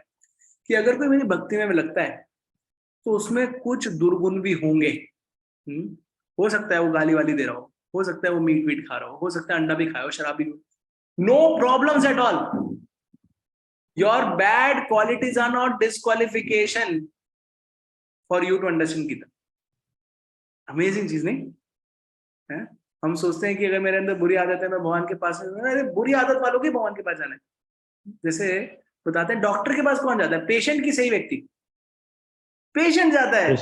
कि अगर कोई मेरी भक्ति में लगता है तो उसमें कुछ दुर्गुण भी होंगे। हो सकता है वो गाली वाली दे रहा हो सकता है वो मीट वीट खा रहा हो सकता है अंडा भी खाया हो, शराब भी, no problems at all. Your bad qualities are not disqualification for you to understand Gita. Amazing चीज नहीं है? हम सोचते हैं कि अगर मेरे अंदर बुरी आदत है मैं भगवान के पास, अरे बुरी आदत वालों की भगवान के पास जाना है। जैसे बताते हैं डॉक्टर के पास कौन जाता है, पेशेंट की सही व्यक्ति, पेशेंट जाता है।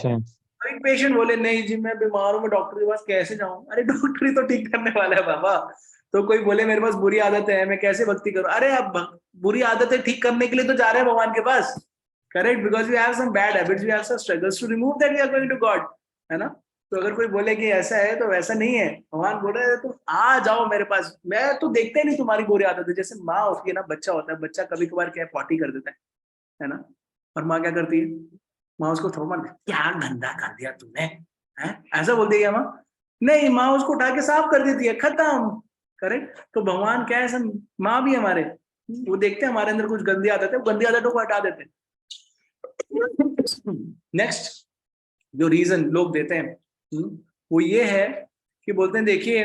अभी पेशेंट बोले नहीं जी मैं बीमार हूं, मैं डॉक्टर के पास कैसे जाऊं, अरे डॉक्टर ही तो ठीक करने वाला है बाबा। तो कोई बोले मेरे पास बुरी आदत है मैं कैसे भक्ति करूं, अरे अब बुरी आदतें ठीक करने के लिए तो जा रहे हैं भगवान के पास, correct, because we have some bad habits, we have some struggles to remove that, we are going to God, है ना। तो अगर कोई बोले कि ऐसा है तो वैसा नहीं है, भगवान बोल रहे हैं तुम आ जाओ मेरे पास, मैं तो देखते नहीं तुम्हारी बुरी आदत है। जैसे माँ होती है ना, बच्चा होता है, बच्चा कभी कभार क्या पॉटी कर देता है ना, और माँ क्या करती है, माँ उसको थोड़ा मार, क्या गंदा कर दिया तुमने, है ऐसा बोलती है माँ, नहीं माँ उसको उठा के साफ कर देती है, खत्म, करेक्ट। तो भगवान क्या है, माँ भी हमारे, वो देखते हैं हमारे अंदर कुछ गंदी आदत है, गंदी आदतों को हटा देते हैं। नेक्स्ट जो रीजन लोग देते हैं वो ये है कि बोलते हैं देखिए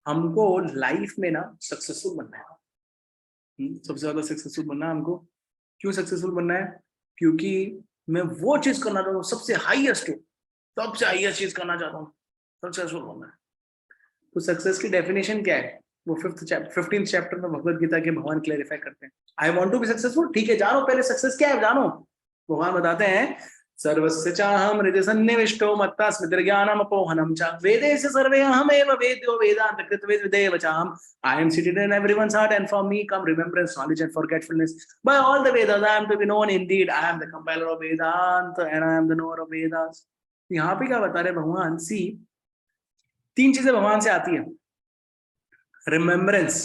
हमको लाइफ में ना सक्सेसफुल बनना है, सबसे ज्यादा सक्सेसफुल बनना है हमको। क्यों सक्सेसफुल बनना है, क्योंकि मैं वो चीज करना चाहता हूँ सबसे हाईएस्ट, सबसे हाईएस्ट चीज करना चाहता हूँ, सक्सेसफुल बनना है। तो सक्सेस की डेफिनेशन क्या है, वो 15th चैप्टर में भगवत गीता के भगवान क्लेरिफाई करते हैं। I want to be successful, ठीक है जानो पहले सक्सेस क्या है जानो। भगवान बताते हैं सर्वस्य चाहम हृदय सन्निविष्टो मत्ता स्मृतिर्ज्ञानम अपोहनम च वेदेश सर्वे अहमेव वेद्यो वेदांत कृतवेद विदेव चाहम। I am seated in everyone's heart and from me come remembrance, knowledge and forgetfulness. By all the Vedas I am to be known indeed. I am the compiler of Vedanta and I am the knower of Vedas. यहाँ पे क्या बता रहे भगवान, सी 3 चीजें भगवान से आती है, रिमेम्बरेंस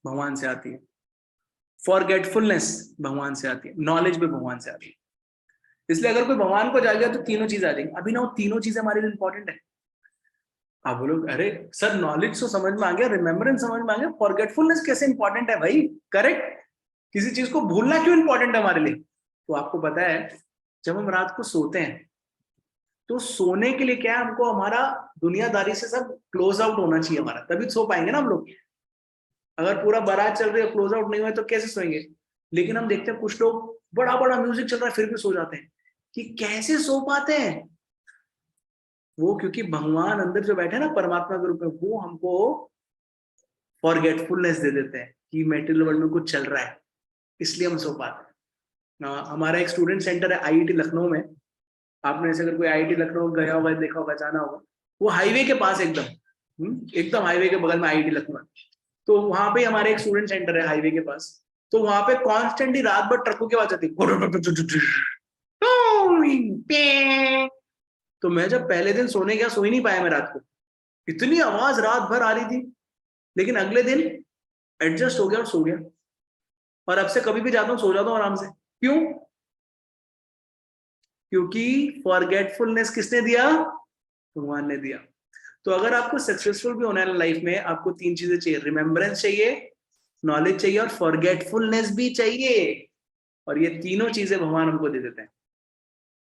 भगवान से आती है, फॉरगेटफुलनेस भगवान से आती है, नॉलेज भी भगवान से आती है। इसलिए अगर कोई भगवान को जाएगा तो तीनों चीजें आ जाएंगी। अभी ना वो तीनों चीजें हमारे लिए इंपॉर्टेंट है। आप बोलो अरे सर नॉलेज तो समझ में आ गया, रिमेम्बरेंस समझ में आ गया, फॉरगेटफुलनेस कैसे इंपॉर्टेंट है भाई, करेक्ट, किसी चीज को भूलना क्यों इंपॉर्टेंट है हमारे लिए। तो आपको पता है जब हम रात को सोते हैं तो सोने के लिए क्या है, हमको हमारा दुनियादारी से सब क्लोज आउट होना चाहिए हमारा, तभी सो पाएंगे ना हम लोग। अगर पूरा बारात चल रही है क्लोज आउट नहीं हुए तो कैसे सोएंगे। लेकिन हम देखते हैं कुछ लोग बड़ा बड़ा म्यूजिक चल रहा है फिर भी सो जाते हैं, कि कैसे सो पाते हैं वो, क्योंकि भगवान अंदर जो बैठे ना परमात्मा के रूप में, वो हमको फॉरगेटफुलनेस दे देते हैं कि मेटेरियल वर्ल्ड में कुछ चल रहा है, इसलिए हम सो पाते हैं। हमारा एक स्टूडेंट सेंटर है आईआईटी लखनऊ में। आपने ऐसे अगर कोई आईआईटी लखनऊ गया होगा, देखा होगा, जाना होगा, वो हाईवे के पास एकदम एकदम हाईवे के बगल में आईआईटी लखनऊ है। तो वहां पे हमारे एक स्टूडेंट सेंटर है हाईवे के पास। तो वहां पे कॉन्स्टेंटली रात भर ट्रकों की आवाज आती है। तो मैं जब पहले दिन सोने गया, सो ही नहीं पाया मैं रात को, इतनी आवाज रात भर आ रही थी। लेकिन अगले दिन एडजस्ट हो गया और सो गया। और अब से कभी भी जाता हूँ सो जाता हूँ आराम से। क्यों? क्योंकि फॉरगेटफुलनेस किसने दिया? भगवान ने दिया। तो अगर आपको सक्सेसफुल भी होना है लाइफ में, आपको 3 चीजें चाहिए। रिमेम्बरेंस चाहिए, नॉलेज चाहिए और फॉरगेटफुलनेस भी चाहिए। और ये तीनों चीजें भगवान हमको दे देते हैं,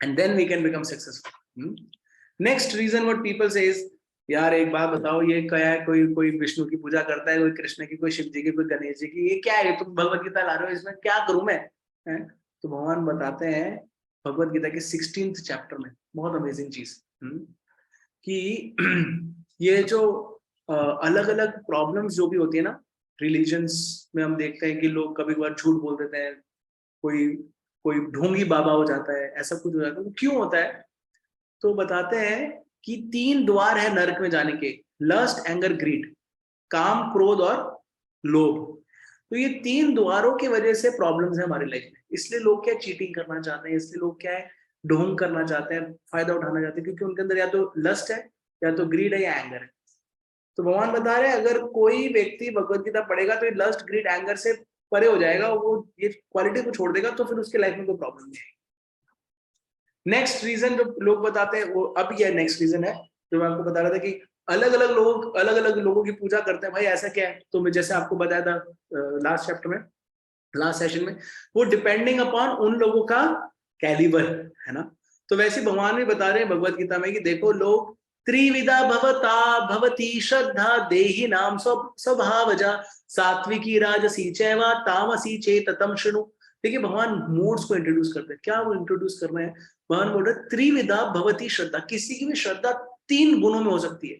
and then we can become successful. Next reason what people say is, यार एक बात बताओ, ये क्या है? कोई विष्णु की पूजा करता है, कोई कृष्ण की, कोई शिव जी की, कोई गणेश जी की, ये क्या है? तुम भगवत गीता ला रहे हो, इसमें क्या करूं मैं? तो भगवान बताते हैं भगवत गीता के 16th चैप्टर में, बहुत अमेजिंग चीज, कि ये जो अलग अलग प्रॉब्लम्स जो भी होती है ना रिलीजन्स में, हम देखते हैं कि लोग कभी कभार झूठ बोल देते हैं, कोई कोई ढोंगी बाबा हो जाता है, ऐसा कुछ हो जाता है। वो क्यों होता है? तो बताते हैं कि 3 द्वार है नरक में जाने के, लस्ट, एंगर, ग्रीड, काम, क्रोध और लोभ। तो ये 3 द्वारों की वजह से प्रॉब्लम्स है हमारी लाइफ में। इसलिए लोग क्या चीटिंग करना चाहते हैं, इसलिए लोग क्या है ढोंग करना चाहते हैं, फायदा उठाना चाहते हैं, क्योंकि उनके अंदर या तो लस्ट है, या तो ग्रीड है, या एंगर है। तो भगवान बता रहे हैं अगर कोई व्यक्ति भगवत गीता पढ़ेगा तो ये लस्ट, ग्रीड, एंगर से परे हो जाएगा, वो ये क्वालिटी को छोड़ देगा, तो फिर उसके लाइफ में कोई प्रॉब्लम नहीं है। नेक्स्ट रीजन जो लोग बताते हैं, वो अब ये नेक्स्ट रीजन है जो मैं आपको बता रहा था कि अलग अलग लोगों की पूजा करते हैं। भाई ऐसा क्या है? तो मैं जैसे आपको बताया था लास्ट चैप्टर में, लास्ट सेशन में, वो डिपेंडिंग अपॉन उन लोगों का कैलिबर है ना। तो वैसे भगवान भी बता रहे हैं भगवत गीता में कि देखो, लोग त्रिविधा भवता भवती श्रद्धा देहि नाम स्वभावजा सात्विकी राजसी चैवा तामसी चेततम शृणु। देखिए भगवान मोड्स को इंट्रोड्यूस करते हैं। क्या वो इंट्रोड्यूस कर रहे हैं? भगवान बोल रहे त्रिविधा भवती श्रद्धा, किसी की भी श्रद्धा 3 गुणों में हो सकती है।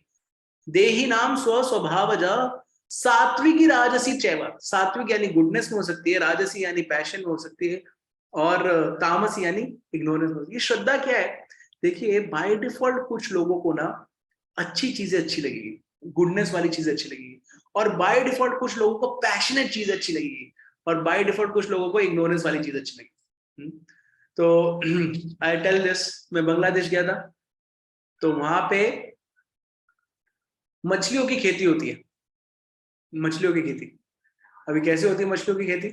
देहि नाम स्वभावजा सात्विकी राजसी चैवा, सात्विक यानी गुडनेस में हो सकती है, राजसी यानी पैशन में हो सकती है, और तामसी यानी इग्नोरेंस में। ये श्रद्धा क्या है? देखिए बाय डिफॉल्ट कुछ लोगों को ना अच्छी चीजें अच्छी लगेगी, गुडनेस वाली चीजें अच्छी लगेगी, और बाय डिफॉल्ट कुछ लोगों को पैशनेट चीज अच्छी लगेगी, और बाय डिफॉल्ट कुछ लोगों को इग्नोरेंस वाली चीज अच्छी लगेगी। तो आई टेल दिस, मैं बांग्लादेश गया था, तो वहां पे मछलियों की खेती होती है। मछलियों की खेती अभी कैसे होती है? मछलियों की खेती,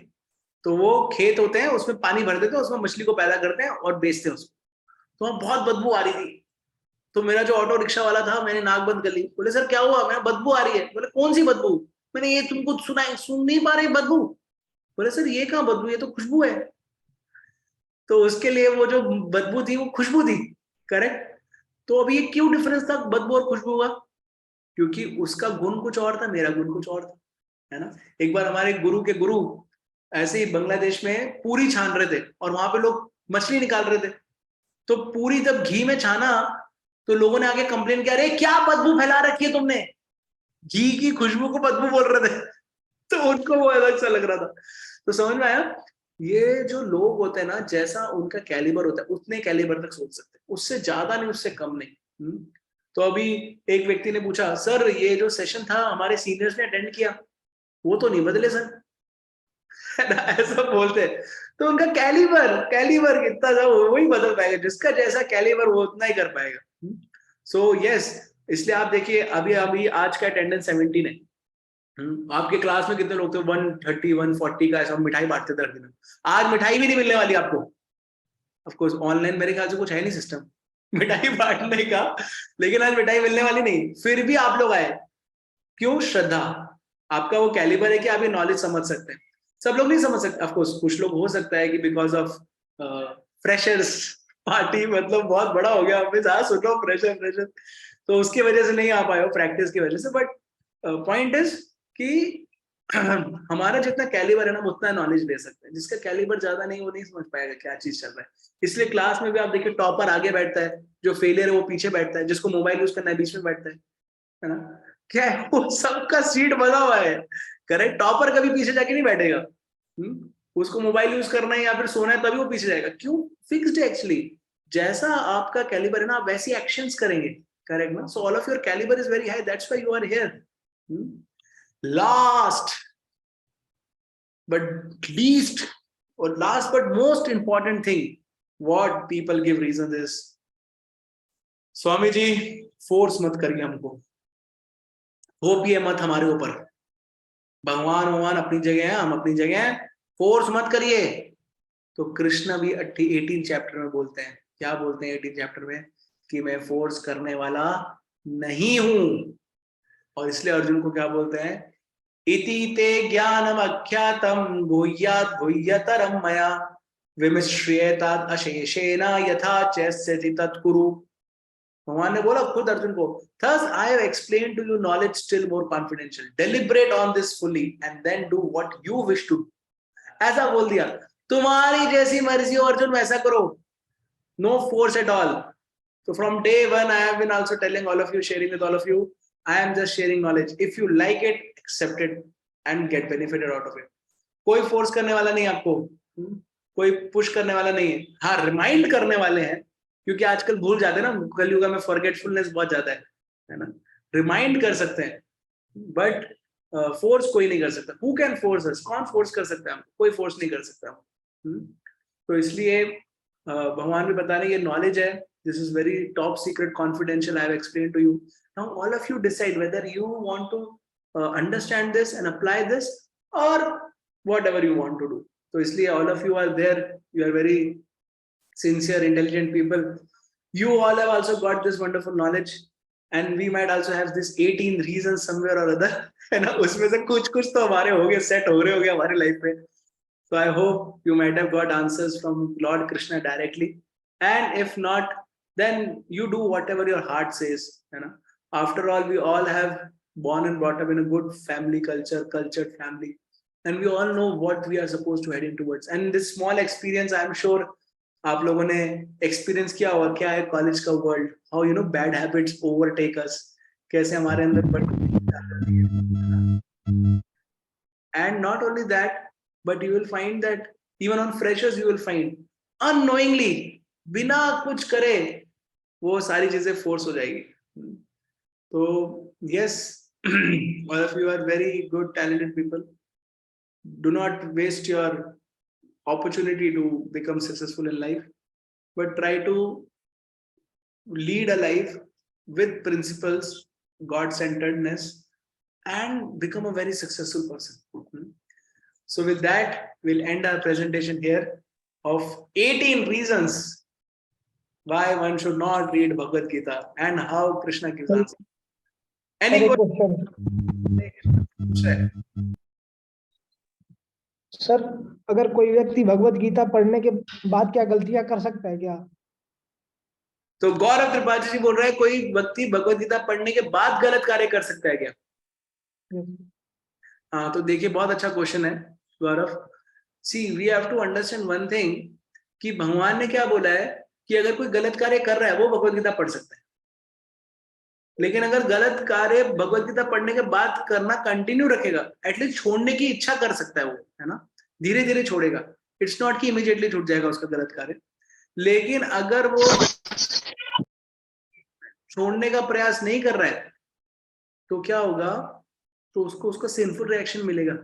तो वो खेत होते हैं, उसमें पानी भर देते हैं, उसमें मछली को पैदा करते हैं और बेचते हैं उसको। तो वहां बहुत बदबू आ रही थी। तो मेरा जो ऑटो रिक्शा वाला था, मैंने नाक बंद कर ली। बोले सर क्या हुआ? मैं बदबू आ रही है। बोले कौन सी बदबू? मैंने ये तुमको सुन नहीं पा रही बदबू? बोले सर ये कहाँ बदबू, ये तो खुशबू है। तो उसके लिए वो जो बदबू थी वो खुशबू थी, करेक्ट। तो अभी ये क्यों डिफरेंस था बदबू और खुशबू का? क्योंकि उसका गुण कुछ और था, मेरा गुण कुछ और था, है ना। एक बार हमारे गुरु के गुरु ऐसे ही बांग्लादेश में पूरी छान रहे थे, और वहां पे लोग मछली निकाल रहे थे। तो पूरी जब घी में छाना, तो लोगों ने आके कंप्लेन किया, अरे क्या बदबू फैला रखी है तुमने, घी की खुशबू को बदबू बोल रहे थे। तो उनको वो अलग सा लग रहा था। तो समझ में आया? ये जो लोग होते हैं ना, जैसा उनका कैलिबर होता है उतने कैलिबर तक सोच सकते हैं, उससे ज्यादा नहीं, उससे कम नहीं। तो अभी एक व्यक्ति ने पूछा, सर ये जो सेशन था हमारे सीनियर्स ने अटेंड किया, वो तो नहीं बदले सर, है ना, ऐसा बोलते हैं। तो उनका कैलिबर कितना था, वही बदल पाएगा। जिसका जैसा कैलिबर वो उतना ही कर पाएगा। सो यस, इसलिए आप देखिए अभी अभी आज का अटेंडेंस 17 है। आपके क्लास में कितने लोग थे? 130 140 का ऐसा मिठाई बांटते थे हर दिन। आज मिठाई भी नहीं मिलने वाली आपको। ऑफ कोर्स ऑनलाइन मेरे ख्याल से कुछ है नहीं सिस्टम मिठाई बांटने का, लेकिन आज मिठाई मिलने वाली नहीं, फिर भी आप लोग आए। क्यों? श्रद्धा। आपका वो कैलिबर है कि आप ये नॉलेज समझ सकते हैं। सब लोग नहीं समझ सकते, ऑफ कोर्स कुछ लोग हो सकता है कि बिकॉज ऑफ फ्रेशर्स पार्टी, मतलब बहुत बड़ा हो गया ऑफिस, हाँ सुनो फ्रेशर, तो उसकी वजह से नहीं आ पाए हो, प्रैक्टिस की वजह से। बट पॉइंट इज कि हमारा जितना कैलिबर है ना, उतना नॉलेज ले सकते हैं। जिसका कैलिबर ज्यादा नहीं, वो नहीं समझ पाएगा क्या चीज चल रहा है। इसलिए क्लास में भी आप देखिए, टॉपर आगे बैठता है, जो फेलियर है वो पीछे बैठता है, जिसको मोबाइल यूज करना है बीच में बैठता है ना। क्या है? वो सबका सीट बना हुआ है, करेक्ट, टॉपर कभी पीछे जाके नहीं बैठेगा। उसको मोबाइल यूज करना है या फिर सोना है तभी वो पीछे जाएगा। क्यों? फिक्स्ड एक्चुअली, जैसा आपका कैलिबर है ना आप वैसी एक्शंस करेंगे, करेक्ट ना? So all of your calibre is very high, that's why you are here. Last but least or last but most important thing what people give reason is, Swami ji force मत करिए हमको, थोपिए मत हमारे ऊपर। भगवान अपनी जगह है, हम अपनी जगह है, फोर्स मत करिए। तो कृष्ण भी 18 चैप्टर में बोलते हैं, क्या बोलते हैं 18 चैप्टर में? कि मैं फोर्स करने वाला नहीं हूं। और इसलिए अर्जुन को क्या बोलते हैं? इति ते ज्ञानम अख्यातम गुह्यात् गुह्यतरम मया विमिश्रेतात् अशेषेण यथा चैस्यति तत्कुरु। भगवान ने बोला खुद अर्जुन को, thus I have explained to you knowledge still more confidential, deliberate on this fully and then do what you wish to do। ऐसा बोल दिया, तुम्हारी जैसी मर्जी हो अर्जुन वैसा करो, no force at all। So from day one I have been also telling all of you, sharing with all of you, I am just sharing knowledge, if you like it accept it and get benefited out of it। कोई force करने वाला नहीं आपको, कोई push करने वाला नहीं है। हाँ रिमाइंड करने वाले हैं, क्योंकि आजकल भूल जाते हैं ना, कलयुग में फॉरगेटफुलनेस बहुत ज्यादा है ना। रिमाइंड कर सकते हैं बट फोर्स कोई नहीं कर सकता। हु कैन फोर्स अस? कौन फोर्स कर सकता है हमको? कोई फोर्स नहीं कर सकता। तो इसलिए भगवान भी बता रहे हैं ये नॉलेज है, this is very top secret confidential, I have explained to you। Now all of you decide whether you want to understand this and apply this or whatever you want to do। तो इसलिए all of you are there, you are very sincere intelligent people, you all have also got this wonderful knowledge and we might also have this 18 reasons somewhere or other है ना, उसमें से कुछ तो हमारे हो गए, सेट हो रहे हो गए हमारी लाइफ में। So I hope you might have got answers from Lord Krishna directly, and if not then you do whatever your heart says, you know। After all we all have born and brought up in a good family culture, cultured family, and we all know what we are supposed to head in towards। And this small experience I am sure आप लोगों ने experience किया होगा, क्या है college का world, how you know bad habits overtake us, कैसे हमारे अंदर। And not only that but you will find that even on freshers you will find unknowingly, बिना कुछ करे वो सारी चीजें फोर्स हो जाएगी। तो yes, all of you are very good talented people, do not waste your opportunity to become successful in life, but try to lead a life with principles, God-centeredness, and become a very successful person। So with that, we'll end our presentation here of 18 reasons why one should not read Bhagavad Gita and how Krishna gives answer। Any question? Sir अगर कोई व्यक्ति भगवत गीता पढ़ने के बाद क्या गलतियां कर सकता है क्या? तो गौरव त्रिपाठी जी बोल रहे हैं कोई व्यक्ति भगवत गीता पढ़ने के बाद गलत कार्य कर सकता है क्या? हाँ, तो देखिए बहुत अच्छा क्वेश्चन है Gaurav. See we have to understand one thing कि भगवान ने क्या बोला है कि अगर कोई गलत कार्य कर रहा है वो भगवत गीता पढ़ सकता है, लेकिन अगर गलत कार्य भगवत गीता पढ़ने के बाद करना कंटिन्यू रखेगा, एटलीस्ट छोड़ने की इच्छा कर सकता है वो, है ना, धीरे धीरे छोड़ेगा। इट्स नॉट कि इमीडिएटली छूट जाएगा उसका गलत कार्य, लेकिन अगर वो छोड़ने का प्रयास नहीं कर रहा है तो क्या होगा? तो उसको उसका सिंफुल रिएक्शन मिलेगा।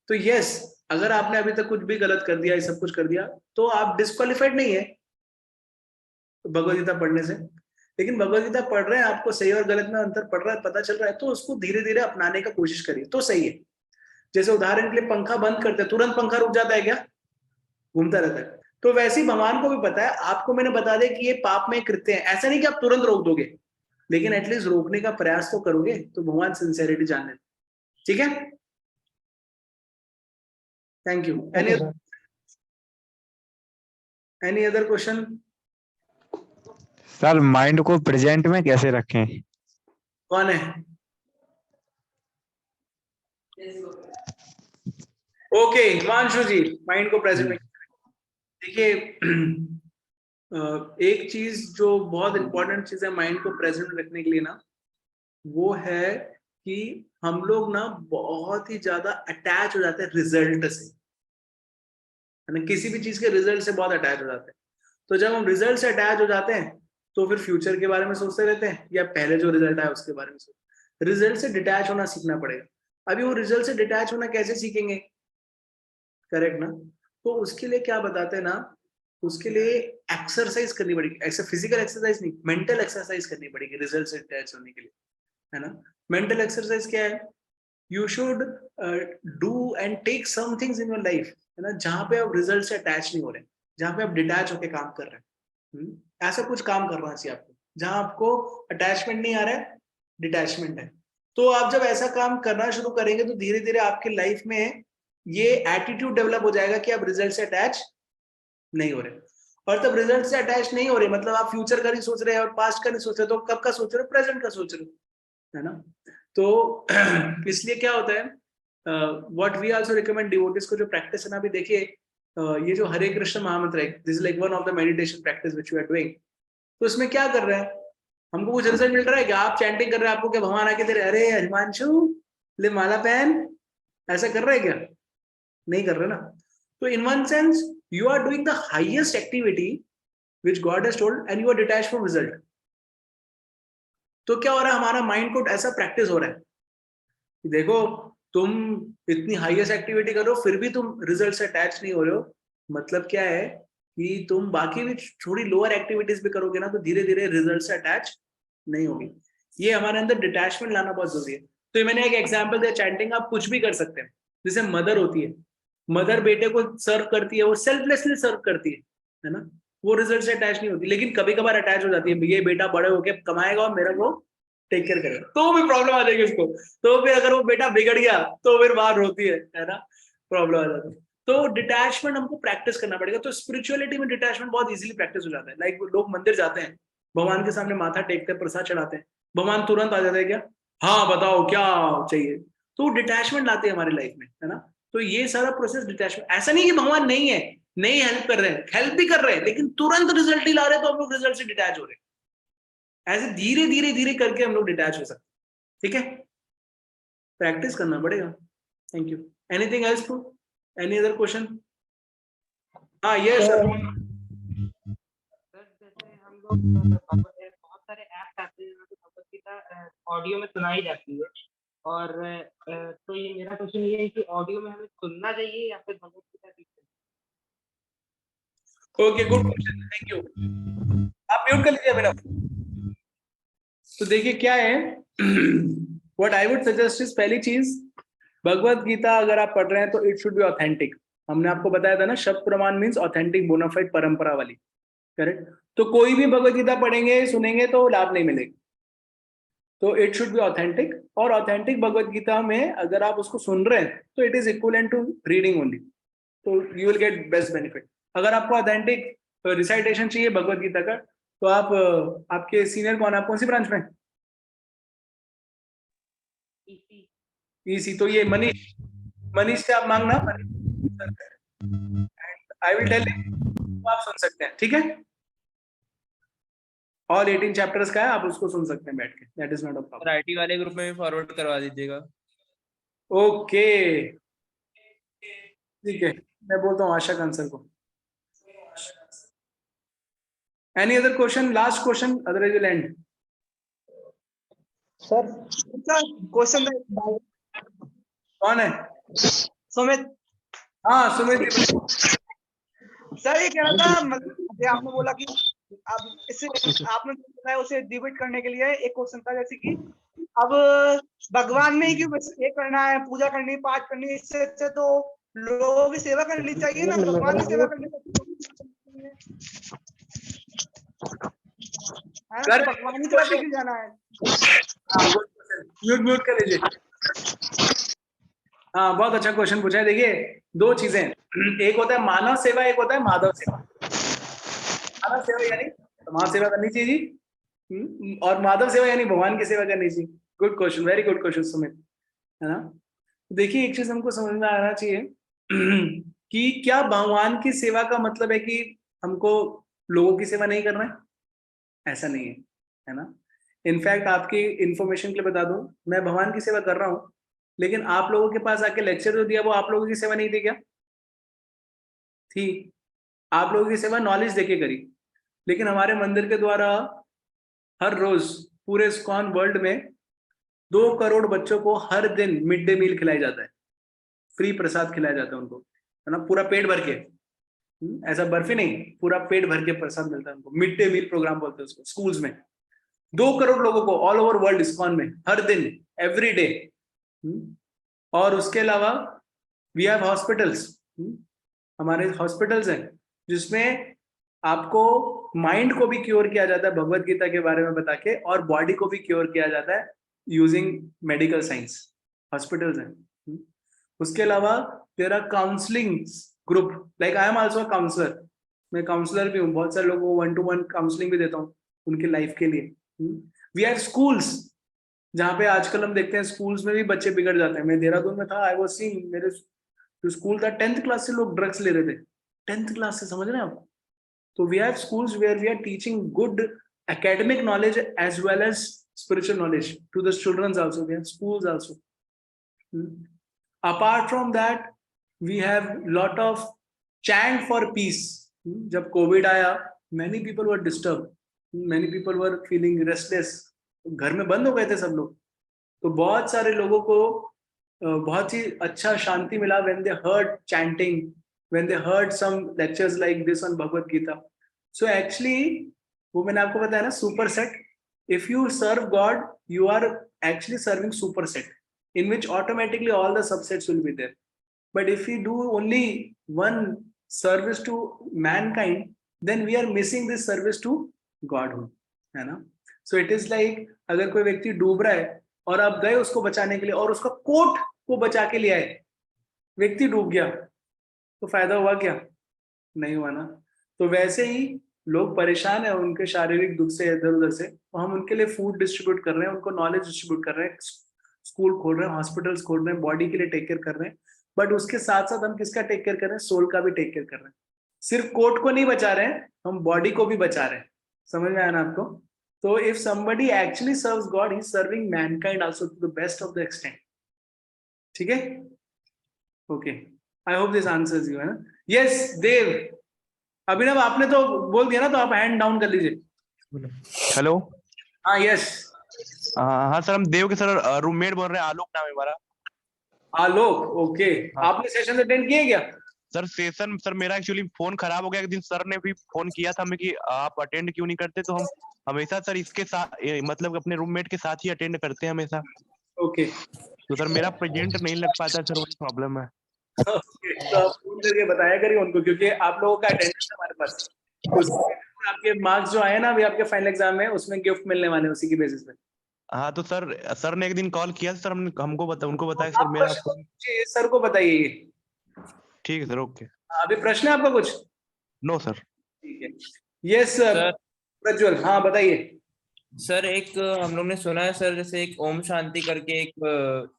तो यस, अगर आपने अभी तक कुछ भी गलत कर दिया, ये सब कुछ कर दिया, तो आप डिस्क्वालिफाइड नहीं है भगवत गीता पढ़ने से। लेकिन भगवत गीता पढ़ रहे हैं, आपको सही और गलत में अंतर पड़ रहा है, पता चल रहा है, तो उसको धीरे धीरे अपनाने का कोशिश करिए तो सही है। जैसे उदाहरण के लिए पंखा बंद करते हैं, तुरंत पंखा रुक जाता है क्या? घूमता रहता है। तो वैसे ही भगवान को भी पता है, आपको मैंने बता दिया कि ये पाप में कृत्य है, ऐसा नहीं कि आप तुरंत रोक दोगे, लेकिन एटलीस्ट रोकने का प्रयास तो करोगे, तो भगवान सिंसेरिटी जान लेते। ठीक है, thank you. Any other question? Sir mind को प्रेजेंट में कैसे रखें? कौन है? ओके हिमांशु जी, माइंड को प्रेजेंट में देखिए। एक चीज जो बहुत इंपॉर्टेंट चीज है माइंड को प्रेजेंट रखने के लिए ना, वो है कि हम लोग ना बहुत ही ज्यादा अटैच हो जाते हैं रिजल्ट से, है ना, किसी भी चीज के रिजल्ट से बहुत अटैच हो जाते हैं। तो जब हम रिजल्ट से अटैच हो जाते हैं तो फिर फ्यूचर के बारे में सोचते रहते हैं या पहले जो रिजल्ट आया उसके बारे में सोचते। रिजल्ट से डिटैच होना सीखना पड़ेगा। अभी वो रिजल्ट से डिटैच होना कैसे सीखेंगे, करेक्ट ना? तो उसके लिए क्या बताते हैं ना, उसके लिए एक्सरसाइज करनी पड़ेगी, ऐसे फिजिकल एक्सरसाइज नहीं, मेंटल एक्सरसाइज करनी पड़ेगी रिजल्ट से डिटैच होने के लिए, है ना। मेंटल एक्सरसाइज क्या है, you should do and take some things in your life, है ना, जहां पे आप रिजल्ट से अटैच नहीं हो रहे, जहां पे आप डिटैच होकर काम कर रहे हैं। ऐसा कुछ काम करना चाहिए आपको जहां आपको अटैचमेंट नहीं आ रहा है, डिटैचमेंट है। तो आप जब ऐसा काम करना शुरू करेंगे तो धीरे धीरे आपकी लाइफ में ये एटीट्यूड डेवलप हो जाएगा कि आप रिजल्ट से अटैच नहीं हो रहे। और तब रिजल्ट से अटैच नहीं हो रहे मतलब आप फ्यूचर का नहीं सोच रहे और पास्ट का नहीं सोच रहे, तो कब का सोच रहे हो, प्रेजेंट का सोच रहे हो, है ना। तो इसलिए क्या होता है, what we also recommend devotees को जो प्रैक्टिस है ना, अभी देखिए ये जो हरे कृष्ण महामंत्र है, this is like one of the meditation practice which we are doing. तो इसमें क्या कर रहे हैं, हमको कुछ रिजल्ट मिल रहा है क्या, आप चैंटिंग कर रहे हैं, आपको क्या भगवान आके दे रहे, अरे हिमांशु ले माला पहन, ऐसा कर रहे हैं क्या, नहीं कर रहे ना। तो in one sense you are doing the highest activity which God has told and you are detached from result. तो क्या हो रहा है, हमारा माइंड को ऐसा प्रैक्टिस हो रहा है कि देखो तुम इतनी हाईएस्ट एक्टिविटी करो फिर भी तुम रिजल्ट से अटैच नहीं हो रहे हो, मतलब क्या है कि तुम बाकी भी थोड़ी लोअर एक्टिविटीज भी करोगे ना तो धीरे धीरे रिजल्ट से अटैच नहीं होगी। ये हमारे अंदर डिटैचमेंट लाना बहुत जरूरी है। तो ये मैंने एक एग्जांपल दिया, चैंटिंग आप कुछ भी कर सकते हैं। जैसे मदर होती है, मदर बेटे को सर्व करती है, वो सेल्फलेसली सर्व करती है ना, वो रिजल्ट से अटैच नहीं होती, लेकिन कभी कभार अटैच हो जाती है, ये बेटा बड़े होके कमाएगा और मेरा को टेक केयर करेगा, तो भी प्रॉब्लम आ जाएगी उसको। तो फिर अगर वो बेटा बिगड़ गया तो फिर बाहर रोती है ना, प्रॉब्लम आ जाती है। तो डिटैचमेंट हमको प्रैक्टिस करना पड़ेगा। तो स्पिरिचुअलिटी में डिटैचमेंट बहुत इजीली प्रैक्टिस हो जाता है। लाइक लोग मंदिर जाते हैं, भगवान के सामने माथा टेकते हैं, प्रसाद चढ़ाते हैं, भगवान तुरंत आ जाते हैं क्या, हाँ बताओ क्या चाहिए। तो डिटैचमेंट लाते हैं हमारी लाइफ में, है ना। तो ये सारा प्रोसेस डिटैचमेंट, ऐसा नहीं कि भगवान नहीं है, नहीं हेल्प कर रहे हैं, हेल्प भी कर रहे हैं, लेकिन तुरंत रिजल्ट ही ला रहे हैं तो हम लोग रिजल्ट से डिटैच हो रहे हैं। ऐसे धीरे धीरे धीरे करके हम लोग डिटैच हो सकते हैं, ठीक है। प्रैक्टिस करना पड़ेगा। Thank you. Anything else to, any other question? हाँ यस सर सर जैसे हम लोग बहुत सारे ऐप्स आते हैं जहाँ पे भगवत गीता ऑडियो में सुनाई जाती है और तो ये मेरा क्वेश्चन ये है कि ऑडियो में हमें सुनना चाहिए या फिर भगवत गीता रीड करनी okay, good question, thank you. आप म्यूट कर लीजिए मैडम। तो देखिए क्या है, what I would suggest is, पहली चीज, भगवत गीता अगर आप पढ़ रहे हैं तो इट शुड बी ऑथेंटिक। हमने आपको बताया था ना, शब्द प्रमाण मींस ऑथेंटिक बोनाफाइड परंपरा वाली, करेक्ट। तो कोई भी भगवत गीता पढ़ेंगे सुनेंगे तो लाभ नहीं मिलेगा। तो इट शुड बी ऑथेंटिक, और ऑथेंटिक भगवत गीता में अगर आप उसको सुन रहे हैं तो it is equivalent to reading only, तो you will get best benefit. अगर आपको ऑथेंटिक रिसाइटेशन चाहिए भगवत गीता का तो आप आपके सीनियर कौन है, आप कौन सी ब्रांच में? चाहिए। ईसी, तो ये मनीष, मनीष से आप मांगना, आई विल टेल यू, आप सुन सकते हैं, ठीक है। ऑल 18 चैप्टर्स का है, आप उसको सुन सकते हैं बैठ के, दैट इज नॉट अ और आईटी वाले ग्रुप में भी फॉरवर्ड करवा दीजिएगा। प्रॉब्लम। ओके ठीक है, मैं बोलता हूँ आशा आंसर को। Any other question, last question, otherwise will and. Sir question कौन है? सुमित हाँ सुमित जी। सर, ये कह रहा था, मतलब अभी आपने बोला कि अब इसे आपने जो बताया उसे डिबेट करने के लिए एक क्वेश्चन था, जैसे कि अब भगवान में ही क्यों बस ये करना है, पूजा करनी, पाठ करनी, इससे अच्छे तो लोगों की सेवा करनी चाहिए ना, भगवान की सेवा करनी चाहिए, है ना, तो भगवान की तरफ ही क्यों जाना है? म्यूट म्यूट कर लीजिए। हाँ बहुत अच्छा क्वेश्चन पूछा है। देखिए दो चीजें, एक होता है मानव सेवा, एक होता है माधव सेवा। मानव सेवा यानी समाज सेवा करनी चाहिए जी, और माधव सेवा यानी भगवान की सेवा करनी चाहिए। Good question, very good question Sumit, है ना। देखिए एक चीज हमको समझ में आना चाहिए कि क्या भगवान की सेवा का मतलब है कि हमको लोगों की सेवा नहीं करना है? ऐसा नहीं है, है ना। इनफैक्ट आपकी इंफॉर्मेशन के लिए बता दूं, मैं भगवान की सेवा कर रहा हूँ, लेकिन आप लोगों के पास आके लेक्चर जो दिया वो आप लोगों की सेवा नहीं थी क्या? थी। आप लोगों की सेवा नॉलेज देके करी, लेकिन हमारे मंदिर के द्वारा हर रोज पूरे इस्कॉन वर्ल्ड में 2 करोड़ बच्चों को हर दिन मिड डे मील खिलाया जाता है, फ्री प्रसाद खिलाया जाता है उनको, है ना, पूरा पेट भर के। ऐसा बर्फी नहीं, पूरा पेट भर के प्रसाद मिलता है उनको, मिड डे मील प्रोग्राम बोलते हैं उसको स्कूल्स में। 2 करोड़ लोगों को ऑल ओवर वर्ल्ड इस्कॉन में हर दिन, एवरी डे। और उसके अलावा वी हैव हॉस्पिटल्स, हमारे हॉस्पिटल्स हैं जिसमें आपको माइंड को भी क्योर किया जाता है भगवत गीता के बारे में बता के, और बॉडी को भी क्योर किया जाता है यूजिंग मेडिकल साइंस। हॉस्पिटल्स हैं। उसके अलावा there are counselling group, like I am also counsellor, मैं काउंसलर भी हूँ, बहुत सारे लोगों को 1-to-1 काउंसलिंग भी देता हूँ उनकी लाइफ के लिए। वी हैव स्कूल्स, जहाँ पे आजकल हम देखते हैं स्कूल्स में भी बच्चे बिगड़ जाते हैं। मैं देहरादून में था, आई वाज सीइंग, मेरे जो स्कूल था 10th क्लास से लोग ड्रग्स ले रहे थे, 10th क्लास से, समझ रहे हैं आप? तो we have schools where we are teaching good academic knowledge as well as spiritual knowledge to the children also. We have schools also. Apart from that, we have lot of chant for peace. जब Covid आया, many people were disturbed, many people were feeling restless, घर में बंद हो गए थे सब लोग, तो बहुत सारे लोगों को बहुत ही अच्छा शांति मिला when they heard chanting, when they heard some lectures like this on Bhagavad Gita. So actually, वो मैंने आपको बताया ना, super set, if you serve God, you are actually serving superset, in which automatically all the subsets will be there. But if we do only one service to mankind, then we are missing this service to Godhood, है ना? So it is like, अगर कोई व्यक्ति डूब रहा है और आप गए उसको बचाने के लिए और उसका कोट को बचा के लिए आए, व्यक्ति डूब गया, तो फायदा हुआ क्या? नहीं हुआ ना। तो वैसे ही लोग परेशान है उनके शारीरिक दुख से, इधर उधर से, तो हम उनके लिए फूड डिस्ट्रीब्यूट कर रहे हैं, उनको नॉलेज डिस्ट्रीब्यूट कर रहे हैं, स्कूल खोल रहे हैं, हॉस्पिटल्स खोल रहे हैं, बॉडी के लिए टेक केयर कर रहे हैं, बट उसके साथ साथ हम किसका टेक केयर कर रहे हैं? सोल का भी टेक केयर कर रहे हैं। सिर्फ कोट को नहीं बचा रहे हैं, हम बॉडी को भी बचा रहे हैं। समझ में आया ना आपको? तो if somebody actually serves God, he is serving mankind also to the best of the extent. ठीक है, okay, I hope this answers you, है ना? यस देव, अभिनव आपने तो बोल दिया ना, तो आप हैंड डाउन कर लीजिए। हेलो। हाँ यस। हाँ सर, हम देव के सर रूममेट बोल रहे हैं, आलोक नाम है हमारा। आलोक, ओके। हाँ। आपने सेशन अटेंड किए क्या? सर सेशन, सर मेरा एक्चुअली फोन खराब हो गया, एक दिन सर ने भी फोन किया था हमें कि आप अटेंड क्यों नहीं करते, तो हम हमेशा सर इसके साथ, मतलब अपने रूममेट के साथ ही अटेंड करते हैं हमेशा। ओके। तो सर मेरा प्रेजेंट नहीं लग पाता सर, वही प्रॉब्लम है। ओके, तो आप फोन करके बताया करिए उनको, क्योंकि आप लोगों का अटेंडेंस हमारे पास, उसमें आपके मार्क्स जो आए ना अभी आपके फाइनल एग्जाम में, उसमें गिफ्ट मिलने वाले हैं उसी की बेसिस पे। हाँ तो सर ने एक दिन कॉल किया सर, हमने उनको बताया सर मेरा। सर को बताइए ये। ठीक है सर, ओके। अभी प्रश्न है आपका कुछ? No sir. ठीक है, यस सर प्रज्वल, हाँ बताइए। सर एक हम लोग ने सुना है सर, जैसे एक ओम शांति करके एक,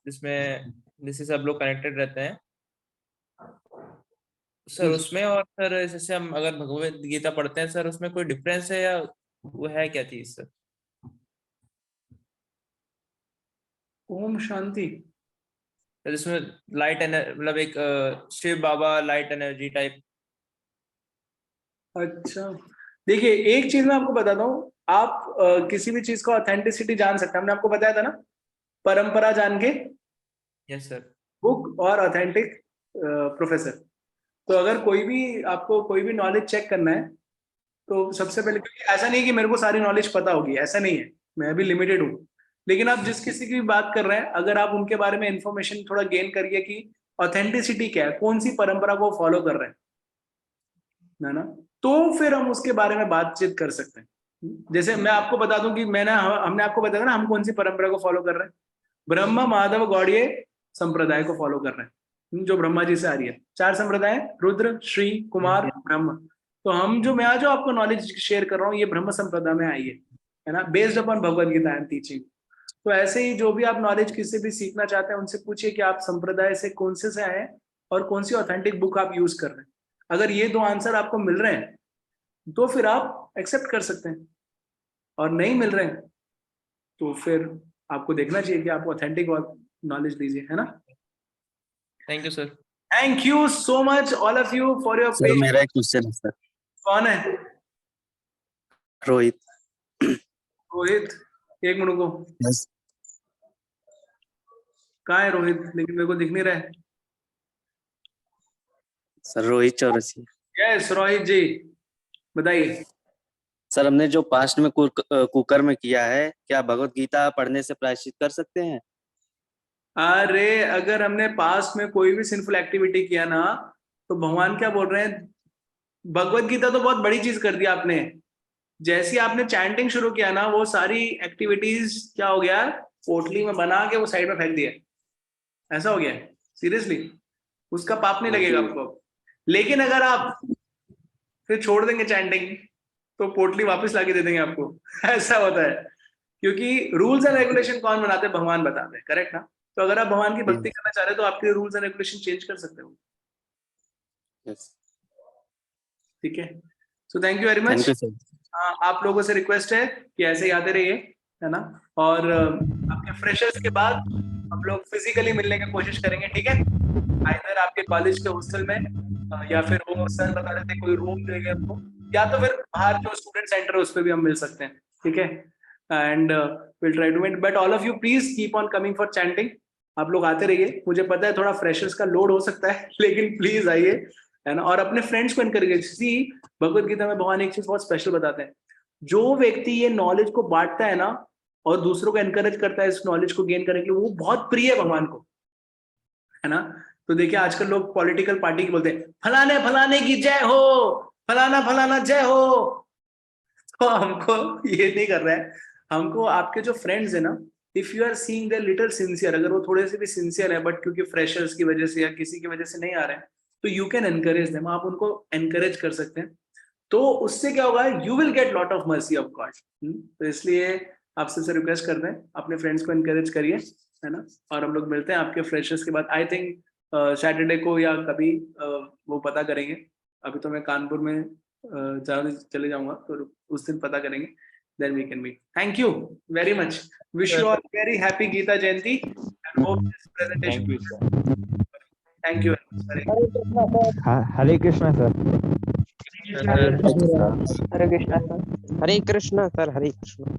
जिसमें जिससे सब लोग कनेक्टेड रहते हैं सर, उसमें, और सर जैसे हम अगर भगवत गीता पढ़ते हैं सर, उसमें कोई डिफरेंस है या वो है क्या चीज सर? ओम शांति, जिसमें लाइट मतलब एक शिव बाबा लाइट एनर्जी टाइप। अच्छा देखिए, एक चीज मैं आपको बताता हूँ, आप किसी भी चीज का ऑथेंटिसिटी जान सकते हैं। हमने आपको बताया था ना, परंपरा जान के यस सर। बुक और ऑथेंटिक प्रोफेसर। तो अगर कोई भी आपको कोई भी नॉलेज चेक करना है, तो सबसे पहले, क्योंकि ऐसा नहीं है कि मेरे को सारी नॉलेज पता होगी, ऐसा नहीं है, मैं भी लिमिटेड हूँ, लेकिन आप जिस किसी की भी बात कर रहे हैं, अगर आप उनके बारे में इंफॉर्मेशन थोड़ा गेन करिए कि ऑथेंटिसिटी क्या है, कौन सी परंपरा को फॉलो कर रहे हैं, ना, तो फिर हम उसके बारे में बातचीत कर सकते हैं। जैसे मैं आपको बता दूं कि हमने आपको बताया ना हम कौन सी परंपरा को फॉलो कर रहे हैं, ब्रह्म माधव गौड़ीय संप्रदाय को फॉलो कर रहे हैं, जो ब्रह्मा जी से आ रही है। 4 संप्रदाय, रुद्र, श्री, कुमार, ब्रह्म। तो हम जो आपको नॉलेज शेयर कर रहा हूँ, ये ब्रह्म संप्रदाय में आई है ना, based upon Bhagavad Gita I am teaching. तो ऐसे ही जो भी आप नॉलेज किसी भी सीखना चाहते हैं, उनसे पूछिए कि आप संप्रदाय से कौन से आए हैं और कौन सी ऑथेंटिक बुक आप यूज कर रहे हैं। अगर ये 2 आंसर आपको मिल रहे हैं, तो फिर आप एक्सेप्ट कर सकते हैं, और नहीं मिल रहे हैं तो फिर आपको देखना चाहिए कि आप ऑथेंटिक नॉलेज दीजिए, है ना। Thank you sir. Thank you so much all of you for your sir मेरा एक क्वेश्चन है सर। कौन है? रोहित। रोहित, एक मिनट को, यस कहाँ है रोहित? लेकिन मेरे को दिख नहीं रहा है। सर, रोहित चौरसिया। यस रोहित जी, बताइए। सर, हमने जो पास्ट में कुकर में किया है, क्या भगवत गीता पढ़ने से प्रायश्चित कर सकते हैं? अरे अगर हमने पास्ट में कोई भी सिंफुल एक्टिविटी किया ना, तो भगवान क्या बोल रहे हैं, भगवत गीता तो बहुत बड़ी चीज कर दी आपने। जैसे ही आपने चैंटिंग शुरू किया ना, वो सारी एक्टिविटीज क्या हो गया, पोटली में बना के वो साइड में फेंक दिया, ऐसा हो गया। सीरियसली, उसका पाप नहीं लगेगा आपको। लेकिन अगर आप फिर छोड़ देंगे चैंटिंग, तो पोटली वापस लाके दे देंगे आपको। ऐसा होता है, क्योंकि रूल्स एंड रेगुलेशन कौन बनाते हैं? भगवान बताते हैं, करेक्ट ना। तो अगर आप भगवान की भक्ति करना चाह रहे हो, तो आपके रूल्स एंड रेगुलेशन चेंज कर सकते हो। यस, ठीक है, so thank you very thank much. You sir. आप लोगों से रिक्वेस्ट है कि ऐसे ही आते रहिए, है ना। और आपके फ्रेशर्स के बाद हम लोग फिजिकली मिलने की कोशिश करेंगे, ठीक है। आइदर आपके कॉलेज के हॉस्टल में, या फिर वो सर बता रहे थे कोई रूम देंगे हमको, या तो फिर बाहर जो स्टूडेंट सेंटर है उस पर भी हम मिल सकते हैं, ठीक है। And will try to meet, but all of you please keep on coming for chanting. आप लोग आते रहिए, मुझे पता है थोड़ा फ्रेशर्स का लोड हो सकता है, लेकिन प्लीज आइए, है ना। और अपने फ्रेंड्स को इनकरेज। सी, भगवत गीता में भगवान एक चीज बहुत स्पेशल बताते हैं, जो व्यक्ति ये नॉलेज को बांटता है ना, और दूसरों को एनकरेज करता है इस नॉलेज को गेन करने के लिए, वो बहुत प्रिय है भगवान को, है ना। तो देखिए आजकल लोग पॉलिटिकल पार्टी की बोलते हैं, फलाने फलाने की जय हो, फलाना फलाना जय हो। तो हमको ये नहीं कर रहा है। हमको आपके जो फ्रेंड्स है ना, if you are seeing they little sincere, अगर वो थोड़े से भी सिंसियर है, बट क्योंकि फ्रेशर्स की वजह से या किसी की वजह से नहीं आ रहे हैं, तो यू कैन एनकरेज देम, आप उनको एनकरेज कर सकते हैं। तो उससे क्या होगा, you will get lot of mercy of God. तो इसलिए आपसे रिक्वेस्ट कर रहे हैं, अपने फ्रेंड्स को एनकरेज करिए, है ना। और हम लोग मिलते हैं आपके फ्रेशर्स के बाद, आई थिंक सैटरडे को या कभी, वो पता करेंगे। अभी तो मैं कानपुर में चले जाऊंगा, तो उस दिन पता करेंगे, then we can meet. Thank you very much. Wish you all very happy Geeta Jayanti and hope this presentation. Thank you sir. Thank you. Hare Krishna sir. Sir Hare Krishna sir. Hare Krishna sir. Hare Krishna.